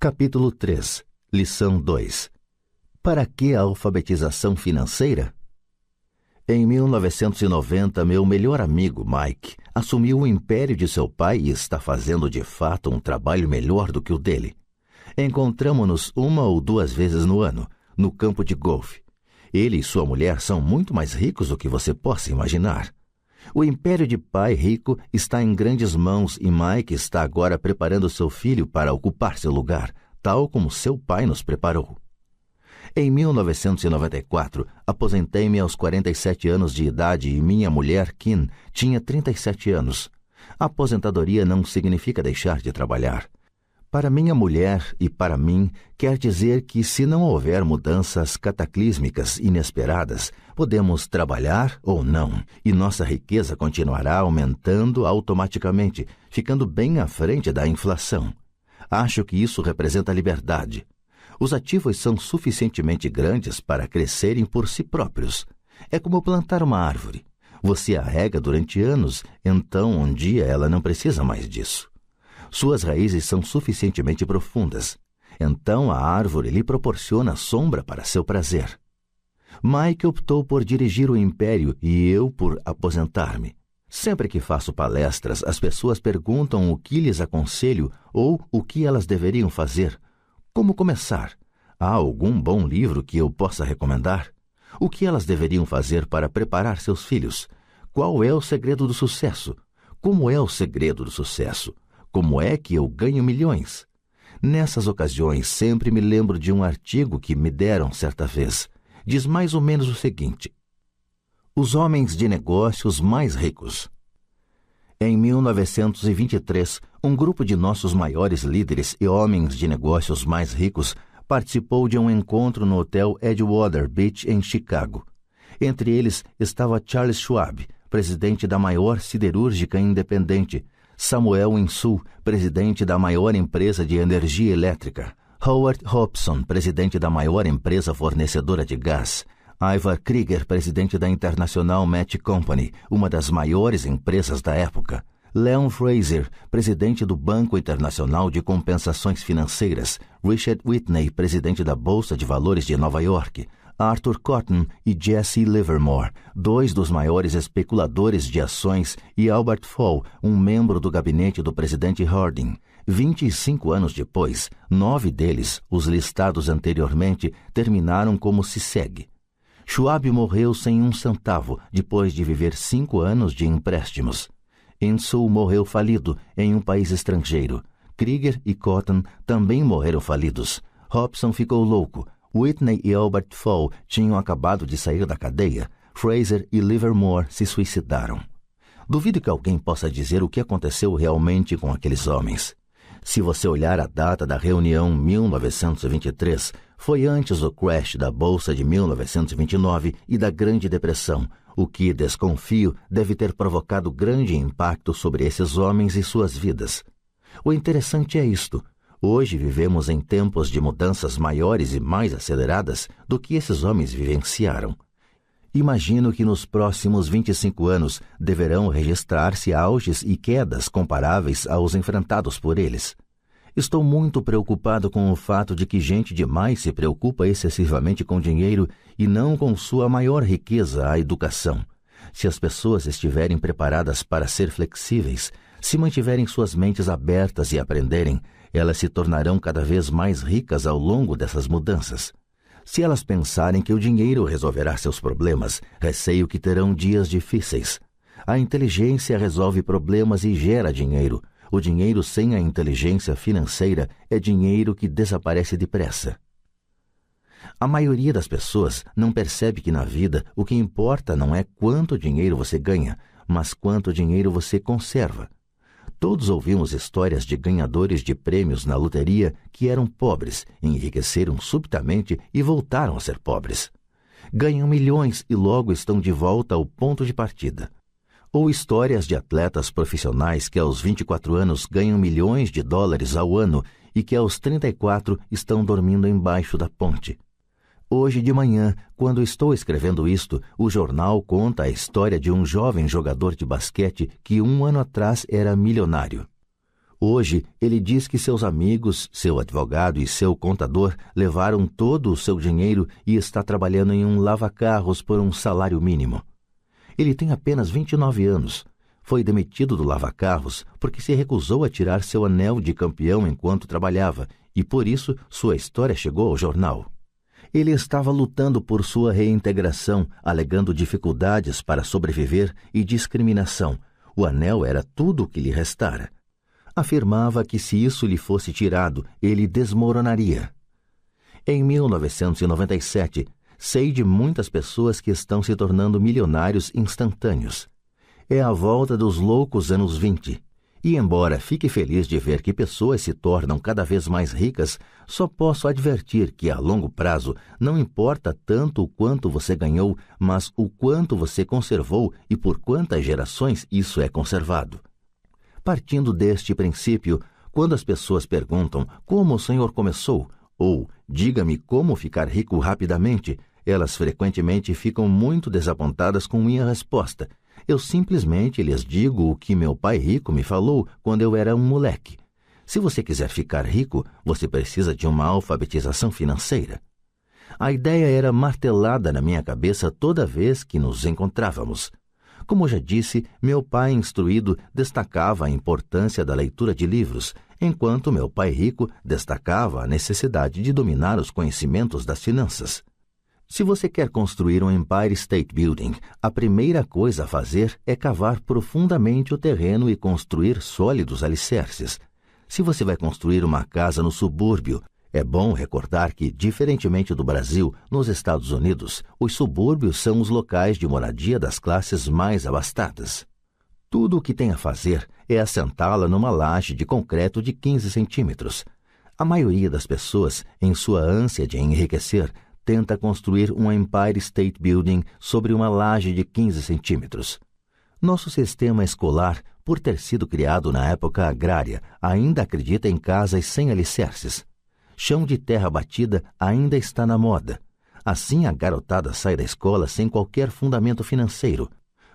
Capítulo 3, Lição 2. Para que a alfabetização financeira? Em 1990, meu melhor amigo, Mike, assumiu o império de seu pai e está fazendo de fato um trabalho melhor do que o dele. Encontramo-nos 1 ou 2 vezes no ano, no campo de golfe. Ele e sua mulher são muito mais ricos do que você possa imaginar. O império de pai rico está em grandes mãos e Mike está agora preparando seu filho para ocupar seu lugar, tal como seu pai nos preparou. Em 1994, aposentei-me aos 47 anos de idade e minha mulher, Kim, tinha 37 anos. A aposentadoria não significa deixar de trabalhar. Para minha mulher e para mim, quer dizer que se não houver mudanças cataclísmicas inesperadas, podemos trabalhar ou não, e nossa riqueza continuará aumentando automaticamente, ficando bem à frente da inflação. Acho que isso representa liberdade. Os ativos são suficientemente grandes para crescerem por si próprios. É como plantar uma árvore. Você a rega durante anos, então um dia ela não precisa mais disso. Suas raízes são suficientemente profundas. Então a árvore lhe proporciona sombra para seu prazer. Mike optou por dirigir o império e eu por aposentar-me. Sempre que faço palestras, as pessoas perguntam o que lhes aconselho ou o que elas deveriam fazer. Como começar? Há algum bom livro que eu possa recomendar? O que elas deveriam fazer para preparar seus filhos? Qual é o segredo do sucesso? Como é o segredo do sucesso? Como é que eu ganho milhões? Nessas ocasiões, sempre me lembro de um artigo que me deram certa vez. Diz mais ou menos o seguinte: os homens de negócios mais ricos. Em 1923, um grupo de nossos maiores líderes e homens de negócios mais ricos participou de um encontro no hotel Edgewater Beach, em Chicago. Entre eles estava Charles Schwab, presidente da maior siderúrgica independente, Samuel Insull, presidente da maior empresa de energia elétrica, Howard Hobson, presidente da maior empresa fornecedora de gás, Ivar Krieger, presidente da International Match Company, uma das maiores empresas da época, Leon Fraser, presidente do Banco Internacional de Compensações Financeiras, Richard Whitney, presidente da Bolsa de Valores de Nova York, Arthur Cotton e Jesse Livermore, 2 dos maiores especuladores de ações, e Albert Fall, um membro do gabinete do presidente Harding. 25 anos depois, 9 deles, os listados anteriormente, terminaram como se segue. Schwab morreu sem um centavo, depois de viver 5 anos de empréstimos. Insull morreu falido em um país estrangeiro. Krieger e Cotton também morreram falidos. Hobson ficou louco. Whitney e Albert Fall tinham acabado de sair da cadeia. Fraser e Livermore se suicidaram. Duvido que alguém possa dizer o que aconteceu realmente com aqueles homens. Se você olhar a data da reunião 1923, foi antes do crash da Bolsa de 1929 e da Grande Depressão, o que, desconfio, deve ter provocado grande impacto sobre esses homens e suas vidas. O interessante é isto. Hoje vivemos em tempos de mudanças maiores e mais aceleradas do que esses homens vivenciaram. Imagino que nos próximos 25 anos deverão registrar-se auges e quedas comparáveis aos enfrentados por eles. Estou muito preocupado com o fato de que gente demais se preocupa excessivamente com dinheiro e não com sua maior riqueza, a educação. Se as pessoas estiverem preparadas para ser flexíveis, se mantiverem suas mentes abertas e aprenderem, elas se tornarão cada vez mais ricas ao longo dessas mudanças. Se elas pensarem que o dinheiro resolverá seus problemas, receio que terão dias difíceis. A inteligência resolve problemas e gera dinheiro. O dinheiro sem a inteligência financeira é dinheiro que desaparece depressa. A maioria das pessoas não percebe que na vida o que importa não é quanto dinheiro você ganha, mas quanto dinheiro você conserva. Todos ouvimos histórias de ganhadores de prêmios na loteria que eram pobres, enriqueceram subitamente e voltaram a ser pobres. Ganham milhões e logo estão de volta ao ponto de partida. Ou histórias de atletas profissionais que aos 24 anos ganham milhões de dólares ao ano e que aos 34 estão dormindo embaixo da ponte. Hoje de manhã, quando estou escrevendo isto, o jornal conta a história de um jovem jogador de basquete que 1 ano atrás era milionário. Hoje, ele diz que seus amigos, seu advogado e seu contador levaram todo o seu dinheiro e está trabalhando em um lava-carros por um salário mínimo. Ele tem apenas 29 anos. Foi demitido do lava-carros porque se recusou a tirar seu anel de campeão enquanto trabalhava e, por isso, sua história chegou ao jornal. Ele estava lutando por sua reintegração, alegando dificuldades para sobreviver e discriminação. O anel era tudo o que lhe restara. Afirmava que se isso lhe fosse tirado, ele desmoronaria. Em 1997, sei de muitas pessoas que estão se tornando milionários instantâneos. É a volta dos loucos anos 20. E embora fique feliz de ver que pessoas se tornam cada vez mais ricas, só posso advertir que a longo prazo não importa tanto o quanto você ganhou, mas o quanto você conservou e por quantas gerações isso é conservado. Partindo deste princípio, quando as pessoas perguntam como o senhor começou, ou diga-me como ficar rico rapidamente, elas frequentemente ficam muito desapontadas com minha resposta. Eu simplesmente lhes digo o que meu pai rico me falou quando eu era um moleque. Se você quiser ficar rico, você precisa de uma alfabetização financeira. A ideia era martelada na minha cabeça toda vez que nos encontrávamos. Como já disse, meu pai instruído destacava a importância da leitura de livros, enquanto meu pai rico destacava a necessidade de dominar os conhecimentos das finanças. Se você quer construir um Empire State Building, a primeira coisa a fazer é cavar profundamente o terreno e construir sólidos alicerces. Se você vai construir uma casa no subúrbio, é bom recordar que, diferentemente do Brasil, nos Estados Unidos, os subúrbios são os locais de moradia das classes mais abastadas. Tudo o que tem a fazer é assentá-la numa laje de concreto de 15 centímetros. A maioria das pessoas, em sua ânsia de enriquecer, tenta construir um Empire State Building sobre uma laje de 15 centímetros. Nosso sistema escolar, por ter sido criado na época agrária, ainda acredita em casas sem alicerces. Chão de terra batida ainda está na moda. Assim a garotada sai da escola sem qualquer fundamento financeiro.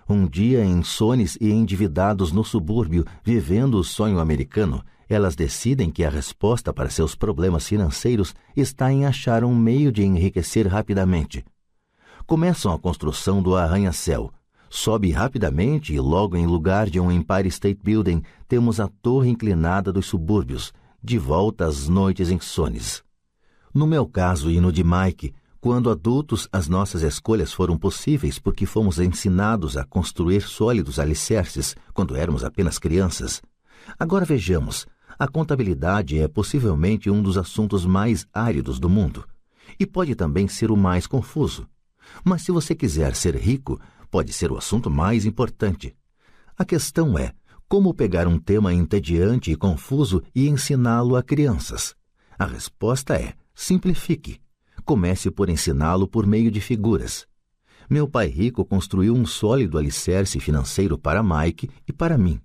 Um dia, insones e endividados no subúrbio, vivendo o sonho americano, elas decidem que a resposta para seus problemas financeiros está em achar um meio de enriquecer rapidamente. Começam a construção do arranha-céu. Sobe rapidamente e logo em lugar de um Empire State Building temos a torre inclinada dos subúrbios, de volta às noites insones. No meu caso e no de Mike, quando adultos as nossas escolhas foram possíveis porque fomos ensinados a construir sólidos alicerces quando éramos apenas crianças. Agora vejamos, a contabilidade é possivelmente um dos assuntos mais áridos do mundo e pode também ser o mais confuso. Mas se você quiser ser rico, pode ser o assunto mais importante. A questão é como pegar um tema entediante e confuso e ensiná-lo a crianças. A resposta é: simplifique. Comece por ensiná-lo por meio de figuras. Meu pai rico construiu um sólido alicerce financeiro para Mike e para mim.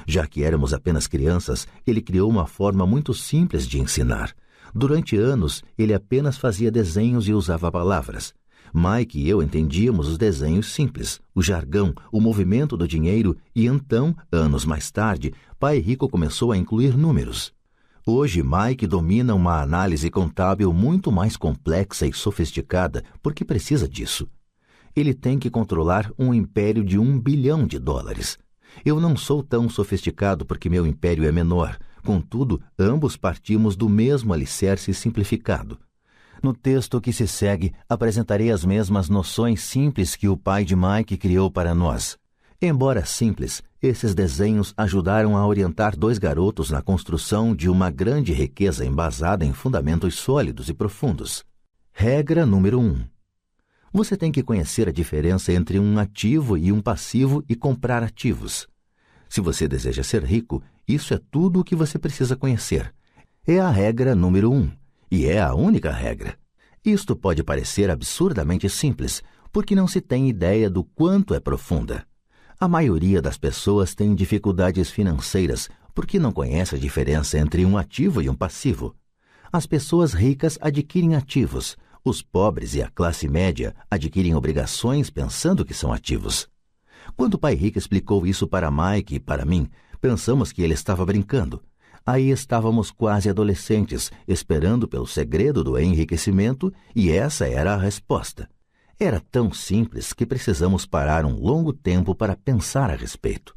Já que éramos apenas crianças, ele criou uma forma muito simples de ensinar. Durante anos, ele apenas fazia desenhos e usava palavras. Mike e eu entendíamos os desenhos simples, o jargão, o movimento do dinheiro e então, anos mais tarde, pai rico começou a incluir números. Hoje, Mike domina uma análise contábil muito mais complexa e sofisticada porque precisa disso. Ele tem que controlar um império de $1 bilhão. Eu não sou tão sofisticado porque meu império é menor. Contudo, ambos partimos do mesmo alicerce simplificado. No texto que se segue, apresentarei as mesmas noções simples que o pai de Mike criou para nós. Embora simples, esses desenhos ajudaram a orientar 2 garotos na construção de uma grande riqueza embasada em fundamentos sólidos e profundos. Regra número 1. Você tem que conhecer a diferença entre um ativo e um passivo e comprar ativos. Se você deseja ser rico, isso é tudo o que você precisa conhecer. É a regra número 1, e é a única regra. Isto pode parecer absurdamente simples, porque não se tem ideia do quanto é profunda. A maioria das pessoas tem dificuldades financeiras porque não conhece a diferença entre um ativo e um passivo. As pessoas ricas adquirem ativos. Os pobres e a classe média adquirem obrigações pensando que são ativos. Quando o pai rico explicou isso para Mike e para mim, pensamos que ele estava brincando. Aí estávamos quase adolescentes, esperando pelo segredo do enriquecimento, e essa era a resposta. Era tão simples que precisamos parar um longo tempo para pensar a respeito.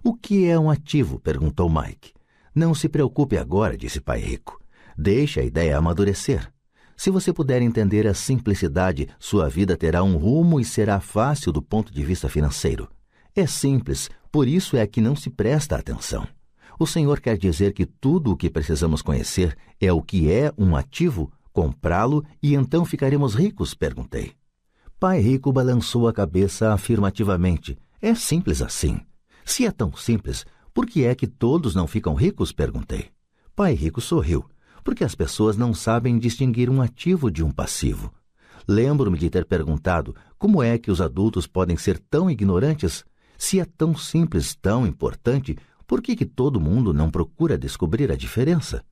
O que é um ativo? Perguntou Mike. Não se preocupe agora, disse Pai Rico. Deixe a ideia amadurecer. Se você puder entender a simplicidade, sua vida terá um rumo e será fácil do ponto de vista financeiro. É simples, por isso é que não se presta atenção. O Senhor quer dizer que tudo o que precisamos conhecer é o que é um ativo, comprá-lo e então ficaremos ricos? Perguntei. Pai Rico balançou a cabeça afirmativamente. É simples assim. Se é tão simples, por que é que todos não ficam ricos? Perguntei. Pai Rico sorriu. Porque as pessoas não sabem distinguir um ativo de um passivo. Lembro-me de ter perguntado como é que os adultos podem ser tão ignorantes? Se é tão simples, tão importante, por que todo mundo não procura descobrir a diferença?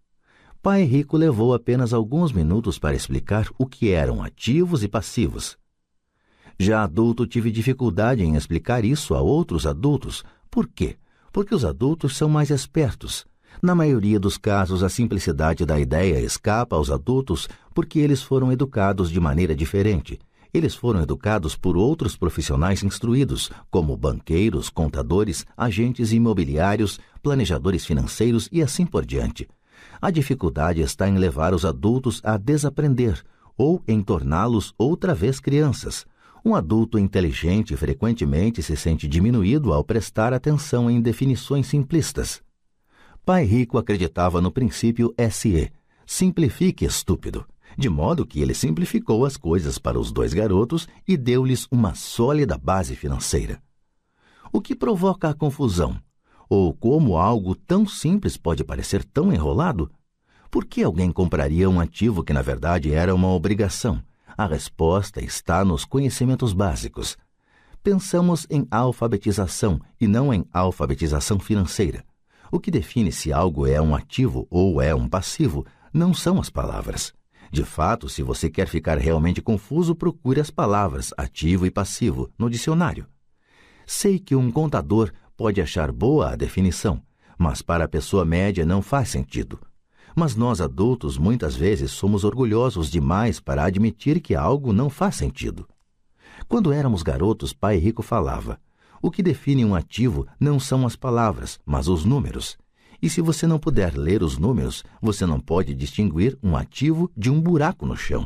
Pai Rico levou apenas alguns minutos para explicar o que eram ativos e passivos. Já adulto, tive dificuldade em explicar isso a outros adultos. Por quê? Porque os adultos são mais espertos. Na maioria dos casos, a simplicidade da ideia escapa aos adultos porque eles foram educados de maneira diferente. Eles foram educados por outros profissionais instruídos, como banqueiros, contadores, agentes imobiliários, planejadores financeiros e assim por diante. A dificuldade está em levar os adultos a desaprender ou em torná-los outra vez crianças. Um adulto inteligente frequentemente se sente diminuído ao prestar atenção em definições simplistas. Pai Rico acreditava no princípio SE, simplifique, estúpido, de modo que ele simplificou as coisas para os dois garotos e deu-lhes uma sólida base financeira. O que provoca a confusão? Ou como algo tão simples pode parecer tão enrolado? Por que alguém compraria um ativo que na verdade era uma obrigação? A resposta está nos conhecimentos básicos. Pensamos em alfabetização e não em alfabetização financeira. O que define se algo é um ativo ou é um passivo não são as palavras. De fato, se você quer ficar realmente confuso, procure as palavras ativo e passivo no dicionário. Sei que um contador pode achar boa a definição, mas para a pessoa média não faz sentido. Mas nós adultos muitas vezes somos orgulhosos demais para admitir que algo não faz sentido. Quando éramos garotos, Pai Rico falava: o que define um ativo não são as palavras, mas os números. E se você não puder ler os números, você não pode distinguir um ativo de um buraco no chão.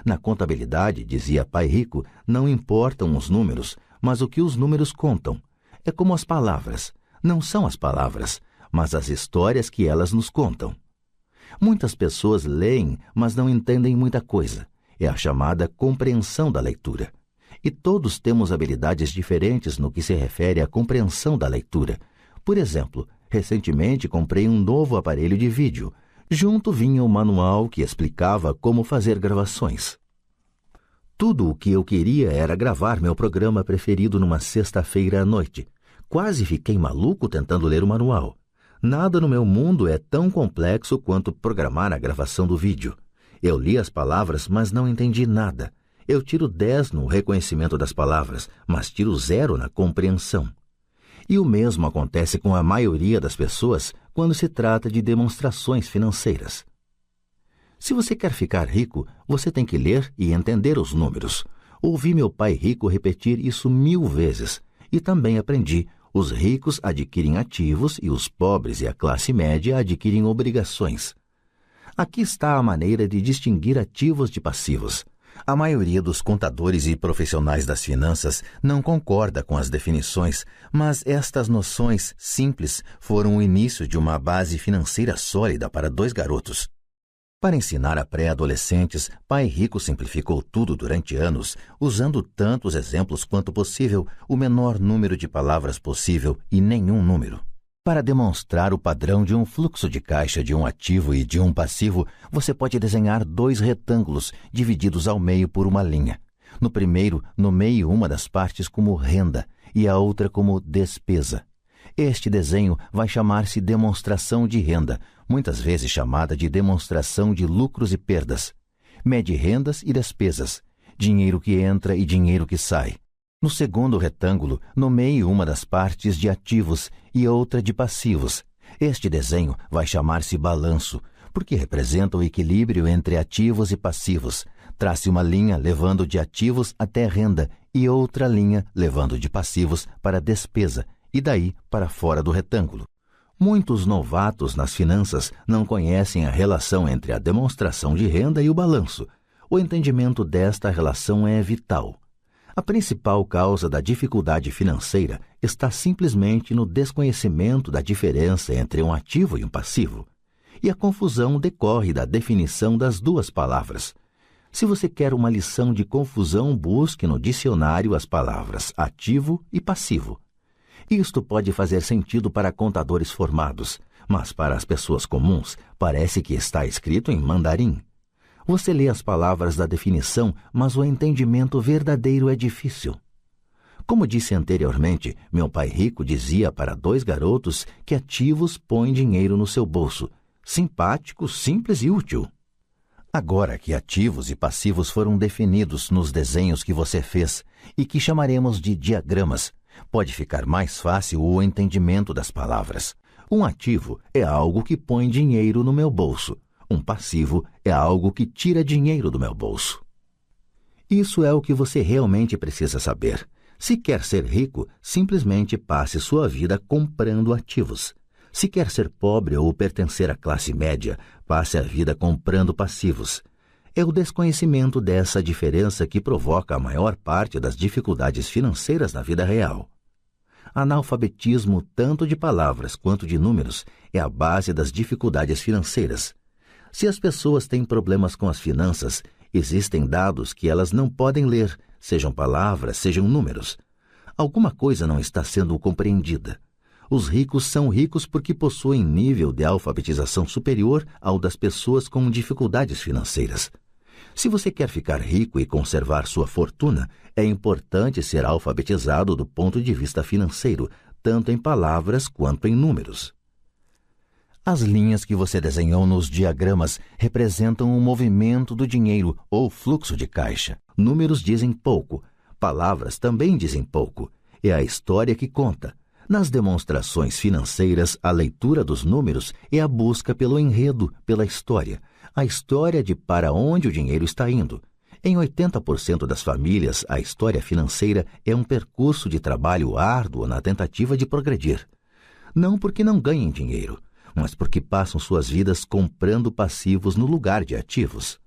Na contabilidade, dizia Pai Rico, não importam os números, mas o que os números contam. É como as palavras. Não são as palavras, mas as histórias que elas nos contam. Muitas pessoas leem, mas não entendem muita coisa. É a chamada compreensão da leitura. E todos temos habilidades diferentes no que se refere à compreensão da leitura. Por exemplo, recentemente comprei um novo aparelho de vídeo. Junto vinha um manual que explicava como fazer gravações. Tudo o que eu queria era gravar meu programa preferido numa sexta-feira à noite. Quase fiquei maluco tentando ler o manual. Nada no meu mundo é tão complexo quanto programar a gravação do vídeo. Eu li as palavras, mas não entendi nada. Eu tiro 10 no reconhecimento das palavras, mas tiro 0 na compreensão. E o mesmo acontece com a maioria das pessoas quando se trata de demonstrações financeiras. Se você quer ficar rico, você tem que ler e entender os números. Ouvi meu pai rico repetir isso 1000 vezes e também aprendi: os ricos adquirem ativos e os pobres e a classe média adquirem obrigações. Aqui está a maneira de distinguir ativos de passivos. A maioria dos contadores e profissionais das finanças não concorda com as definições, mas estas noções simples foram o início de uma base financeira sólida para 2 garotos. Para ensinar a pré-adolescentes, Pai Rico simplificou tudo durante anos, usando tantos exemplos quanto possível, o menor número de palavras possível e nenhum número. Para demonstrar o padrão de um fluxo de caixa de um ativo e de um passivo, você pode desenhar 2 retângulos divididos ao meio por uma linha. No primeiro, nomeie uma das partes como renda e a outra como despesa. Este desenho vai chamar-se demonstração de renda, muitas vezes chamada de demonstração de lucros e perdas. Mede rendas e despesas, dinheiro que entra e dinheiro que sai. No segundo retângulo, nomeie uma das partes de ativos e outra de passivos. Este desenho vai chamar-se balanço, porque representa o equilíbrio entre ativos e passivos. Trace uma linha levando de ativos até renda e outra linha levando de passivos para despesa e daí para fora do retângulo. Muitos novatos nas finanças não conhecem a relação entre a demonstração de renda e o balanço. O entendimento desta relação é vital. A principal causa da dificuldade financeira está simplesmente no desconhecimento da diferença entre um ativo e um passivo. E a confusão decorre da definição das duas palavras. Se você quer uma lição de confusão, busque no dicionário as palavras ativo e passivo. Isto pode fazer sentido para contadores formados, mas para as pessoas comuns parece que está escrito em mandarim. Você lê as palavras da definição, mas o entendimento verdadeiro é difícil. Como disse anteriormente, meu pai rico dizia para 2 garotos que ativos põem dinheiro no seu bolso. Simpático, simples e útil. Agora que ativos e passivos foram definidos nos desenhos que você fez e que chamaremos de diagramas, pode ficar mais fácil o entendimento das palavras. Um ativo é algo que põe dinheiro no meu bolso. Um passivo é algo que tira dinheiro do meu bolso. Isso é o que você realmente precisa saber. Se quer ser rico, simplesmente passe sua vida comprando ativos. Se quer ser pobre ou pertencer à classe média, passe a vida comprando passivos. É o desconhecimento dessa diferença que provoca a maior parte das dificuldades financeiras na vida real. Analfabetismo, tanto de palavras quanto de números, é a base das dificuldades financeiras. Se as pessoas têm problemas com as finanças, existem dados que elas não podem ler, sejam palavras, sejam números. Alguma coisa não está sendo compreendida. Os ricos são ricos porque possuem nível de alfabetização superior ao das pessoas com dificuldades financeiras. Se você quer ficar rico e conservar sua fortuna, é importante ser alfabetizado do ponto de vista financeiro, tanto em palavras quanto em números. As linhas que você desenhou nos diagramas representam o movimento do dinheiro ou fluxo de caixa. Números dizem pouco, palavras também dizem pouco. É a história que conta. Nas demonstrações financeiras, a leitura dos números é a busca pelo enredo, pela história. A história de para onde o dinheiro está indo. Em 80% das famílias, a história financeira é um percurso de trabalho árduo na tentativa de progredir. Não porque não ganhem dinheiro, mas porque passam suas vidas comprando passivos no lugar de ativos.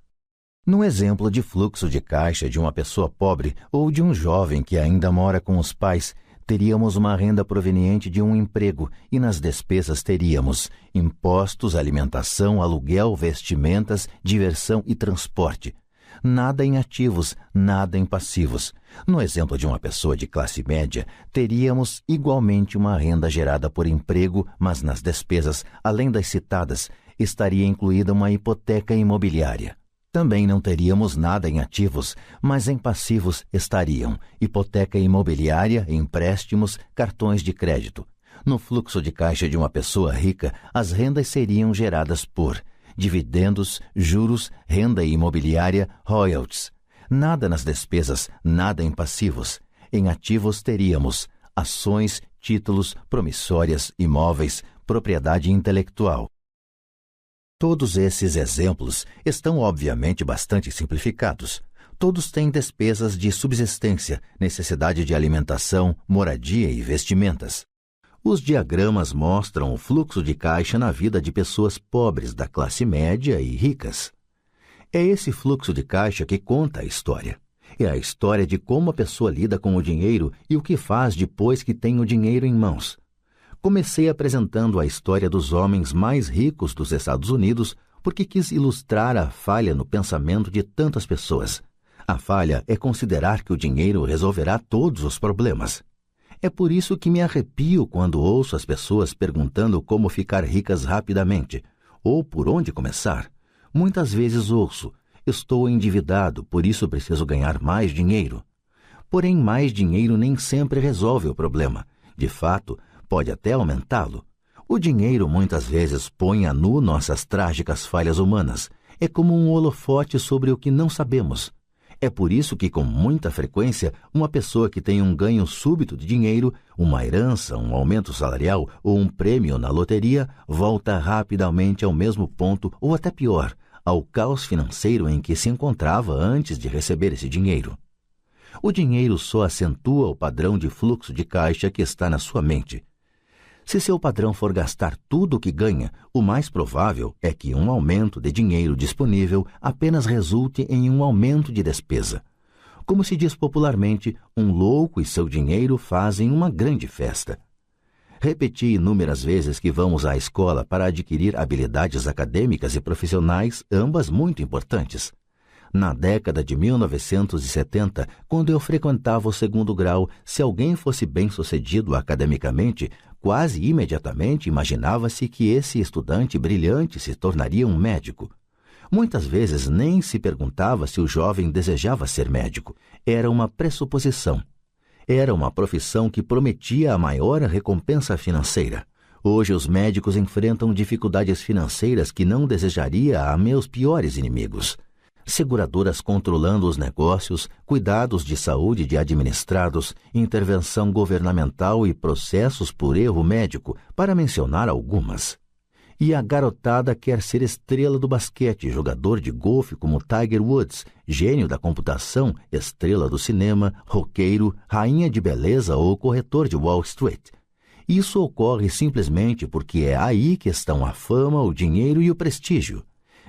No exemplo de fluxo de caixa de uma pessoa pobre ou de um jovem que ainda mora com os pais, teríamos uma renda proveniente de um emprego e nas despesas teríamos impostos, alimentação, aluguel, vestimentas, diversão e transporte. Nada em ativos, nada em passivos. No exemplo de uma pessoa de classe média, teríamos igualmente uma renda gerada por emprego, mas nas despesas, além das citadas, estaria incluída uma hipoteca imobiliária. Também não teríamos nada em ativos, mas em passivos estariam hipoteca imobiliária, empréstimos, cartões de crédito. No fluxo de caixa de uma pessoa rica, as rendas seriam geradas por dividendos, juros, renda imobiliária, royalties. Nada nas despesas, nada em passivos. Em ativos teríamos ações, títulos, promissórias, imóveis, propriedade intelectual. Todos esses exemplos estão obviamente bastante simplificados. Todos têm despesas de subsistência, necessidade de alimentação, moradia e vestimentas. Os diagramas mostram o fluxo de caixa na vida de pessoas pobres da classe média e ricas. É esse fluxo de caixa que conta a história. É a história de como a pessoa lida com o dinheiro e o que faz depois que tem o dinheiro em mãos. Comecei apresentando a história dos homens mais ricos dos Estados Unidos porque quis ilustrar a falha no pensamento de tantas pessoas. A falha é considerar que o dinheiro resolverá todos os problemas. É por isso que me arrepio quando ouço as pessoas perguntando como ficar ricas rapidamente, ou por onde começar. Muitas vezes ouço, estou endividado, por isso preciso ganhar mais dinheiro. Porém, mais dinheiro nem sempre resolve o problema. De fato, pode até aumentá-lo. O dinheiro muitas vezes põe a nu nossas trágicas falhas humanas. É como um holofote sobre o que não sabemos. É por isso que, com muita frequência, uma pessoa que tem um ganho súbito de dinheiro, uma herança, um aumento salarial ou um prêmio na loteria, volta rapidamente ao mesmo ponto ou até pior, ao caos financeiro em que se encontrava antes de receber esse dinheiro. O dinheiro só acentua o padrão de fluxo de caixa que está na sua mente. Se seu padrão for gastar tudo o que ganha, o mais provável é que um aumento de dinheiro disponível apenas resulte em um aumento de despesa. Como se diz popularmente, um louco e seu dinheiro fazem uma grande festa. Repeti inúmeras vezes que vamos à escola para adquirir habilidades acadêmicas e profissionais, ambas muito importantes. Na década de 1970, quando eu frequentava o 2º grau, se alguém fosse bem-sucedido academicamente, quase imediatamente imaginava-se que esse estudante brilhante se tornaria um médico. Muitas vezes nem se perguntava se o jovem desejava ser médico. Era uma pressuposição. Era uma profissão que prometia a maior recompensa financeira. Hoje os médicos enfrentam dificuldades financeiras que não desejaria a meus piores inimigos. Seguradoras controlando os negócios, cuidados de saúde de administrados, intervenção governamental e processos por erro médico, para mencionar algumas. E a garotada quer ser estrela do basquete, jogador de golfe como Tiger Woods, gênio da computação, estrela do cinema, roqueiro, rainha de beleza ou corretor de Wall Street. Isso ocorre simplesmente porque é aí que estão a fama, o dinheiro e o prestígio.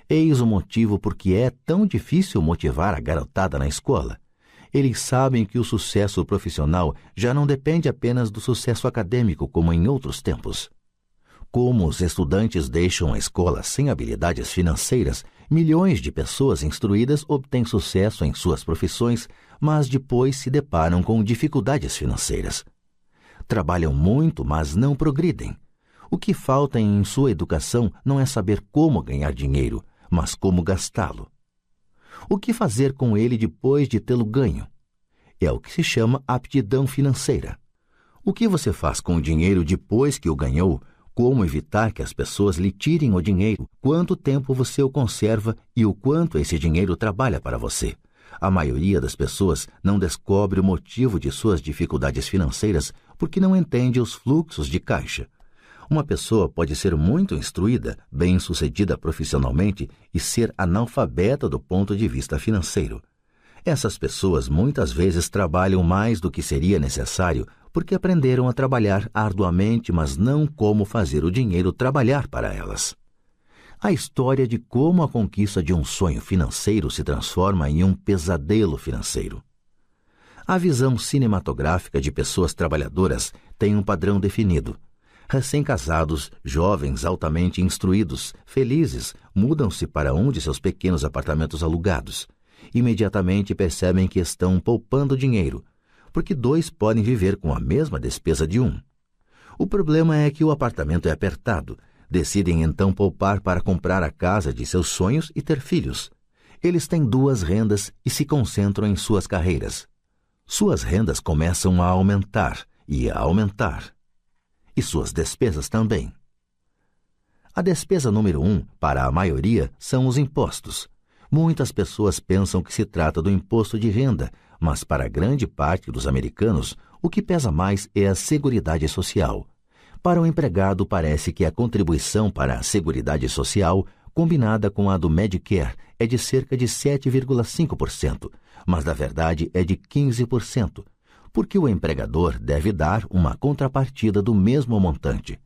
Eis o motivo por que é tão difícil motivar a garotada na escola. Eles sabem que o sucesso profissional já não depende apenas do sucesso acadêmico como em outros tempos. Como os estudantes deixam a escola sem habilidades financeiras, milhões de pessoas instruídas obtêm sucesso em suas profissões, mas depois se deparam com dificuldades financeiras. Trabalham muito, mas não progridem. O que falta em sua educação não é saber como ganhar dinheiro, mas como gastá-lo. O que fazer com ele depois de tê-lo ganho? É o que se chama aptidão financeira. O que você faz com o dinheiro depois que o ganhou? Como evitar que as pessoas lhe tirem o dinheiro? Quanto tempo você o conserva e o quanto esse dinheiro trabalha para você? A maioria das pessoas não descobre o motivo de suas dificuldades financeiras porque não entende os fluxos de caixa. Uma pessoa pode ser muito instruída, bem-sucedida profissionalmente e ser analfabeta do ponto de vista financeiro. Essas pessoas muitas vezes trabalham mais do que seria necessário porque aprenderam a trabalhar arduamente, mas não como fazer o dinheiro trabalhar para elas. A história de como a conquista de um sonho financeiro se transforma em um pesadelo financeiro. A visão cinematográfica de pessoas trabalhadoras tem um padrão definido. Recém-casados, jovens altamente instruídos, felizes, mudam-se para um de seus pequenos apartamentos alugados. Imediatamente percebem que estão poupando dinheiro, porque 2 podem viver com a mesma despesa de 1. O problema é que o apartamento é apertado. Decidem então poupar para comprar a casa de seus sonhos e ter filhos. Eles têm 2 rendas e se concentram em suas carreiras. Suas rendas começam a aumentar e a aumentar. E suas despesas também. A despesa número 1, para a maioria, são os impostos. Muitas pessoas pensam que se trata do imposto de renda, mas para grande parte dos americanos, o que pesa mais é a Seguridade Social. Para o empregado, parece que a contribuição para a Seguridade Social, combinada com a do Medicare, é de cerca de 7,5%, mas na verdade é de 15%. Porque o empregador deve dar uma contrapartida do mesmo montante.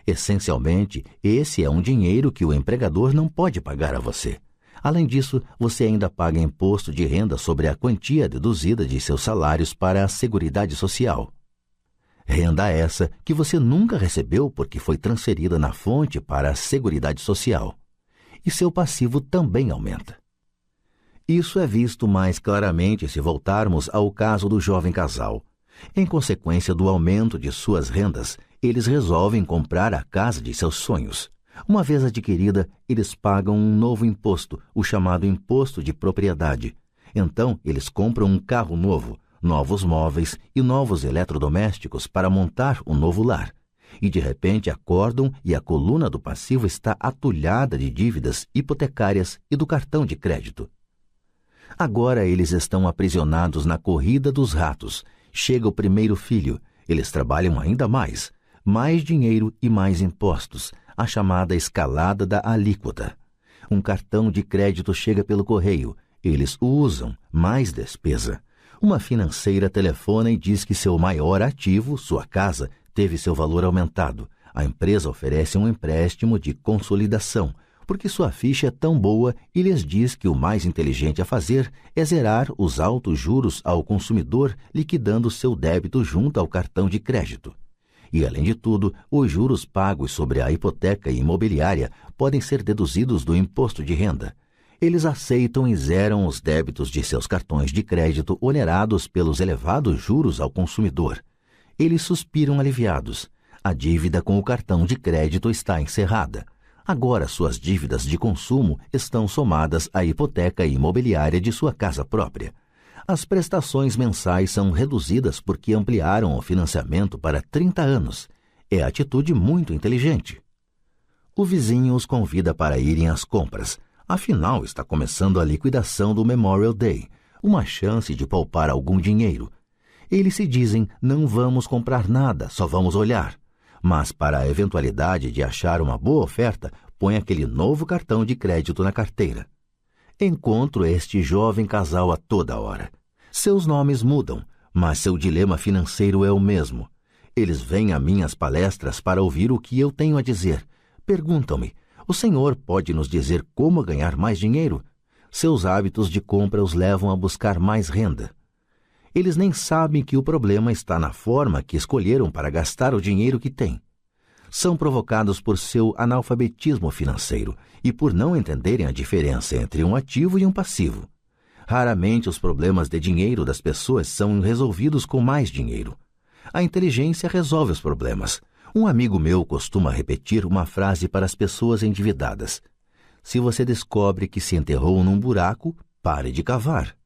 Essencialmente, esse é um dinheiro que o empregador não pode pagar a você. Além disso, você ainda paga imposto de renda sobre a quantia deduzida de seus salários para a Seguridade Social. Renda essa que você nunca recebeu porque foi transferida na fonte para a Seguridade Social. E seu passivo também aumenta. Isso é visto mais claramente se voltarmos ao caso do jovem casal. Em consequência do aumento de suas rendas, eles resolvem comprar a casa de seus sonhos. Uma vez adquirida, eles pagam um novo imposto, o chamado imposto de propriedade. Então, eles compram um carro novo, novos móveis e novos eletrodomésticos para montar um novo lar. E de repente acordam e a coluna do passivo está atulhada de dívidas hipotecárias e do cartão de crédito. Agora eles estão aprisionados na corrida dos ratos. Chega o primeiro filho, eles trabalham ainda mais dinheiro e mais impostos, a chamada escalada da alíquota. Um cartão de crédito chega pelo correio, eles o usam, mais despesa. Uma financeira telefona e diz que seu maior ativo, sua casa, teve seu valor aumentado. A empresa oferece um empréstimo de consolidação, porque sua ficha é tão boa e lhes diz que o mais inteligente a fazer é zerar os altos juros ao consumidor, liquidando seu débito junto ao cartão de crédito. E, além de tudo, os juros pagos sobre a hipoteca imobiliária podem ser deduzidos do imposto de renda. Eles aceitam e zeram os débitos de seus cartões de crédito onerados pelos elevados juros ao consumidor. Eles suspiram aliviados. A dívida com o cartão de crédito está encerrada. Agora suas dívidas de consumo estão somadas à hipoteca imobiliária de sua casa própria. As prestações mensais são reduzidas porque ampliaram o financiamento para 30 anos. É atitude muito inteligente. O vizinho os convida para irem às compras. Afinal, está começando a liquidação do Memorial Day, uma chance de poupar algum dinheiro. Eles se dizem, não vamos comprar nada, só vamos olhar. Mas para a eventualidade de achar uma boa oferta, põe aquele novo cartão de crédito na carteira. Encontro este jovem casal a toda hora. Seus nomes mudam, mas seu dilema financeiro é o mesmo. Eles vêm a minhas palestras para ouvir o que eu tenho a dizer. Perguntam-me, o senhor pode nos dizer como ganhar mais dinheiro? Seus hábitos de compra os levam a buscar mais renda. Eles nem sabem que o problema está na forma que escolheram para gastar o dinheiro que têm. São provocados por seu analfabetismo financeiro e por não entenderem a diferença entre um ativo e um passivo. Raramente os problemas de dinheiro das pessoas são resolvidos com mais dinheiro. A inteligência resolve os problemas. Um amigo meu costuma repetir uma frase para as pessoas endividadas. Se você descobre que se enterrou num buraco, pare de cavar.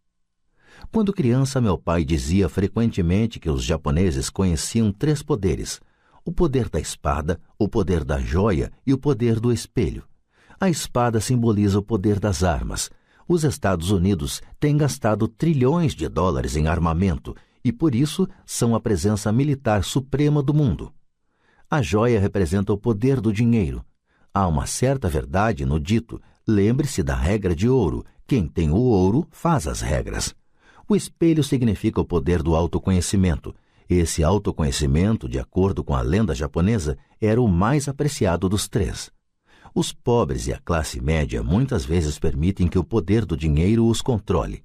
Quando criança, meu pai dizia frequentemente que os japoneses conheciam 3 poderes: o poder da espada, o poder da joia e o poder do espelho. A espada simboliza o poder das armas. Os Estados Unidos têm gastado trilhões de dólares em armamento e, por isso, são a presença militar suprema do mundo. A joia representa o poder do dinheiro. Há uma certa verdade no dito: lembre-se da regra de ouro, quem tem o ouro faz as regras. O espelho significa o poder do autoconhecimento. Esse autoconhecimento, de acordo com a lenda japonesa, era o mais apreciado dos 3. Os pobres e a classe média muitas vezes permitem que o poder do dinheiro os controle.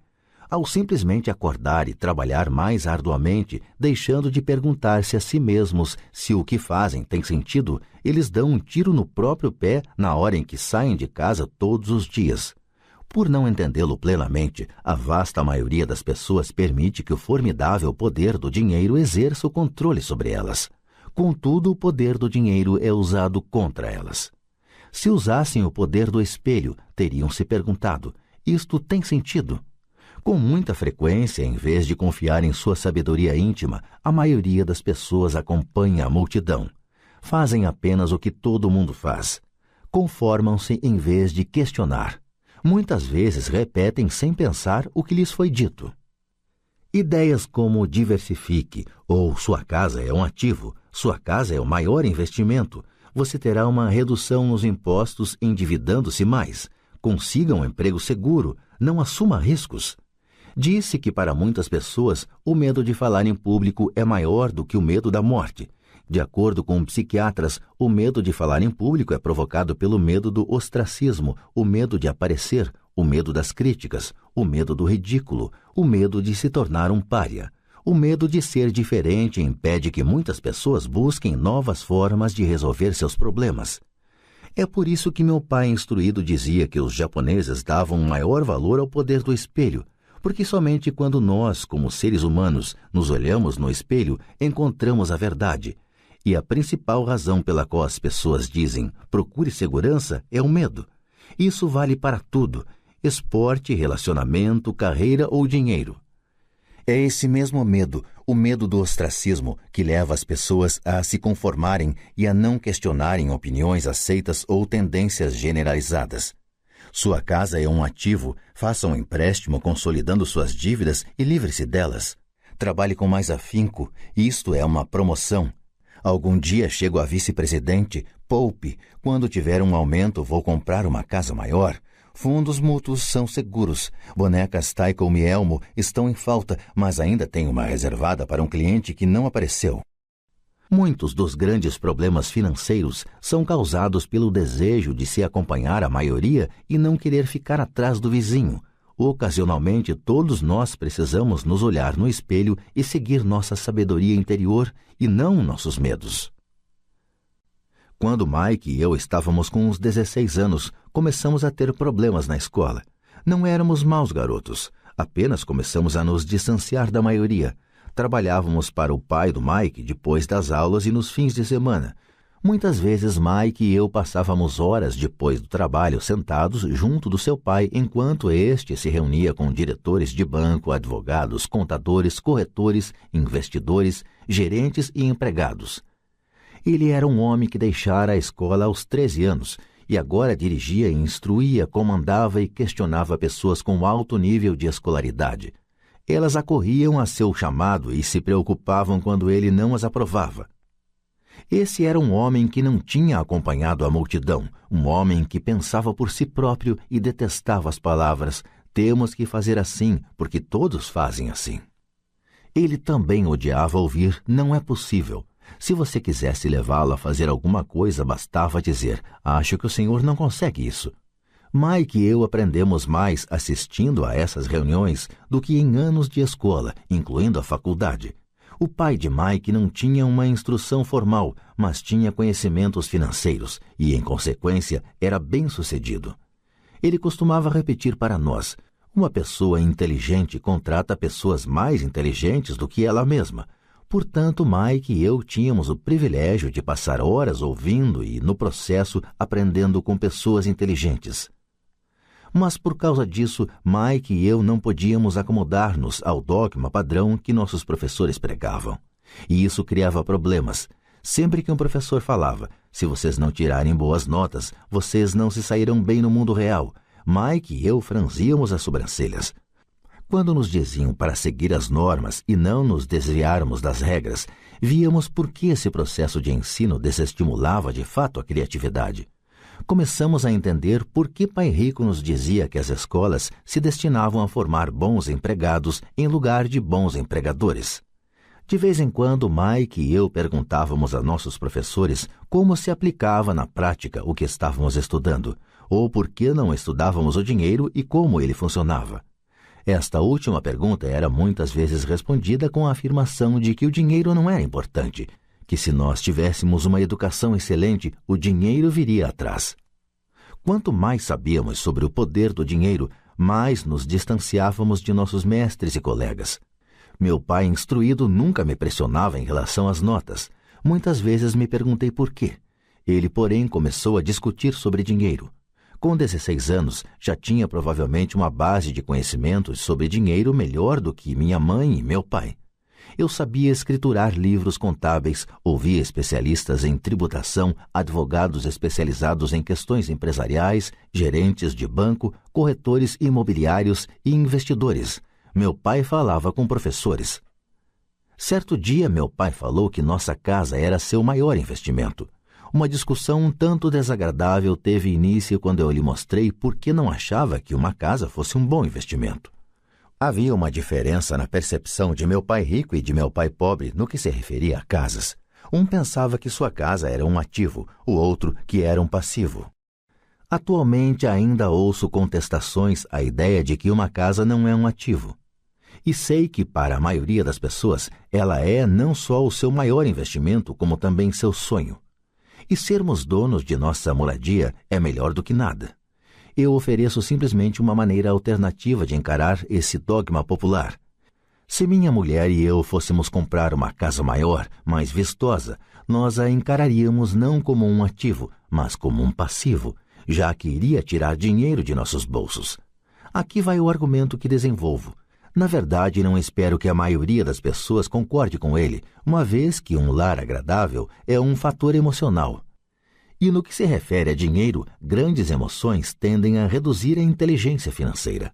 Ao simplesmente acordar e trabalhar mais arduamente, deixando de perguntar-se a si mesmos se o que fazem tem sentido, eles dão um tiro no próprio pé na hora em que saem de casa todos os dias. Por não entendê-lo plenamente, a vasta maioria das pessoas permite que o formidável poder do dinheiro exerça o controle sobre elas. Contudo, o poder do dinheiro é usado contra elas. Se usassem o poder do espelho, teriam se perguntado: isto tem sentido? Com muita frequência, em vez de confiar em sua sabedoria íntima, a maioria das pessoas acompanha a multidão. Fazem apenas o que todo mundo faz. Conformam-se em vez de questionar. Muitas vezes repetem sem pensar o que lhes foi dito. Ideias como diversifique ou sua casa é um ativo, sua casa é o maior investimento, você terá uma redução nos impostos endividando-se mais, consiga um emprego seguro, não assuma riscos. Disse que para muitas pessoas o medo de falar em público é maior do que o medo da morte. De acordo com psiquiatras, o medo de falar em público é provocado pelo medo do ostracismo, o medo de aparecer, o medo das críticas, o medo do ridículo, o medo de se tornar um pária. O medo de ser diferente impede que muitas pessoas busquem novas formas de resolver seus problemas. É por isso que meu pai instruído dizia que os japoneses davam maior valor ao poder do espelho, porque somente quando nós, como seres humanos, nos olhamos no espelho, encontramos a verdade. E a principal razão pela qual as pessoas dizem procure segurança é o medo. Isso vale para tudo: esporte, relacionamento, carreira ou dinheiro. É esse mesmo medo, o medo do ostracismo, que leva as pessoas a se conformarem e a não questionarem opiniões aceitas ou tendências generalizadas. Sua casa é um ativo, faça um empréstimo consolidando suas dívidas e livre-se delas. Trabalhe com mais afinco, isto é uma promoção. Algum dia chego a vice-presidente, poupe, quando tiver um aumento vou comprar uma casa maior. Fundos mútuos são seguros, bonecas Tyco e Elmo estão em falta, mas ainda tenho uma reservada para um cliente que não apareceu. Muitos dos grandes problemas financeiros são causados pelo desejo de se acompanhar a maioria e não querer ficar atrás do vizinho. Ocasionalmente, todos nós precisamos nos olhar no espelho e seguir nossa sabedoria interior e não nossos medos. Quando Mike e eu estávamos com uns 16 anos, começamos a ter problemas na escola. Não éramos maus garotos, apenas começamos a nos distanciar da maioria. Trabalhávamos para o pai do Mike depois das aulas e nos fins de semana. Muitas vezes Mike e eu passávamos horas depois do trabalho sentados junto do seu pai enquanto este se reunia com diretores de banco, advogados, contadores, corretores, investidores, gerentes e empregados. Ele era um homem que deixara a escola aos 13 anos e agora dirigia e instruía, comandava e questionava pessoas com alto nível de escolaridade. Elas acorriam a seu chamado e se preocupavam quando ele não as aprovava. Esse era um homem que não tinha acompanhado a multidão, um homem que pensava por si próprio e detestava as palavras "temos que fazer assim, porque todos fazem assim". Ele também odiava ouvir "não é possível". Se você quisesse levá-lo a fazer alguma coisa, bastava dizer "acho que o senhor não consegue isso". Mike e eu aprendemos mais assistindo a essas reuniões do que em anos de escola, incluindo a faculdade. O pai de Mike não tinha uma instrução formal, mas tinha conhecimentos financeiros e, em consequência, era bem-sucedido. Ele costumava repetir para nós: uma pessoa inteligente contrata pessoas mais inteligentes do que ela mesma. Portanto, Mike e eu tínhamos o privilégio de passar horas ouvindo e, no processo, aprendendo com pessoas inteligentes. Mas por causa disso, Mike e eu não podíamos acomodar-nos ao dogma padrão que nossos professores pregavam. E isso criava problemas. Sempre que um professor falava, se vocês não tirarem boas notas, vocês não se sairão bem no mundo real, Mike e eu franzíamos as sobrancelhas. Quando nos diziam para seguir as normas e não nos desviarmos das regras, víamos por que esse processo de ensino desestimulava de fato a criatividade. Começamos a entender por que Pai Rico nos dizia que as escolas se destinavam a formar bons empregados em lugar de bons empregadores. De vez em quando, Mike e eu perguntávamos a nossos professores como se aplicava na prática o que estávamos estudando, ou por que não estudávamos o dinheiro e como ele funcionava. Esta última pergunta era muitas vezes respondida com a afirmação de que o dinheiro não era importante, que se nós tivéssemos uma educação excelente, o dinheiro viria atrás. Quanto mais sabíamos sobre o poder do dinheiro, mais nos distanciávamos de nossos mestres e colegas. Meu pai instruído nunca me pressionava em relação às notas. Muitas vezes me perguntei por quê. Ele, porém, começou a discutir sobre dinheiro. Com 16 anos, já tinha provavelmente uma base de conhecimentos sobre dinheiro melhor do que minha mãe e meu pai. Eu sabia escriturar livros contábeis, ouvia especialistas em tributação, advogados especializados em questões empresariais, gerentes de banco, corretores imobiliários e investidores. Meu pai falava com professores. Certo dia, meu pai falou que nossa casa era seu maior investimento. Uma discussão um tanto desagradável teve início quando eu lhe mostrei por que não achava que uma casa fosse um bom investimento. Havia uma diferença na percepção de meu pai rico e de meu pai pobre no que se referia a casas. Um pensava que sua casa era um ativo, o outro que era um passivo. Atualmente ainda ouço contestações à ideia de que uma casa não é um ativo. E sei que, para a maioria das pessoas, ela é não só o seu maior investimento, como também seu sonho. E sermos donos de nossa moradia é melhor do que nada. Eu ofereço simplesmente uma maneira alternativa de encarar esse dogma popular. Se minha mulher e eu fôssemos comprar uma casa maior, mais vistosa, nós a encararíamos não como um ativo, mas como um passivo, já que iria tirar dinheiro de nossos bolsos. Aqui vai o argumento que desenvolvo. Na verdade, não espero que a maioria das pessoas concorde com ele, uma vez que um lar agradável é um fator emocional. E no que se refere a dinheiro, grandes emoções tendem a reduzir a inteligência financeira.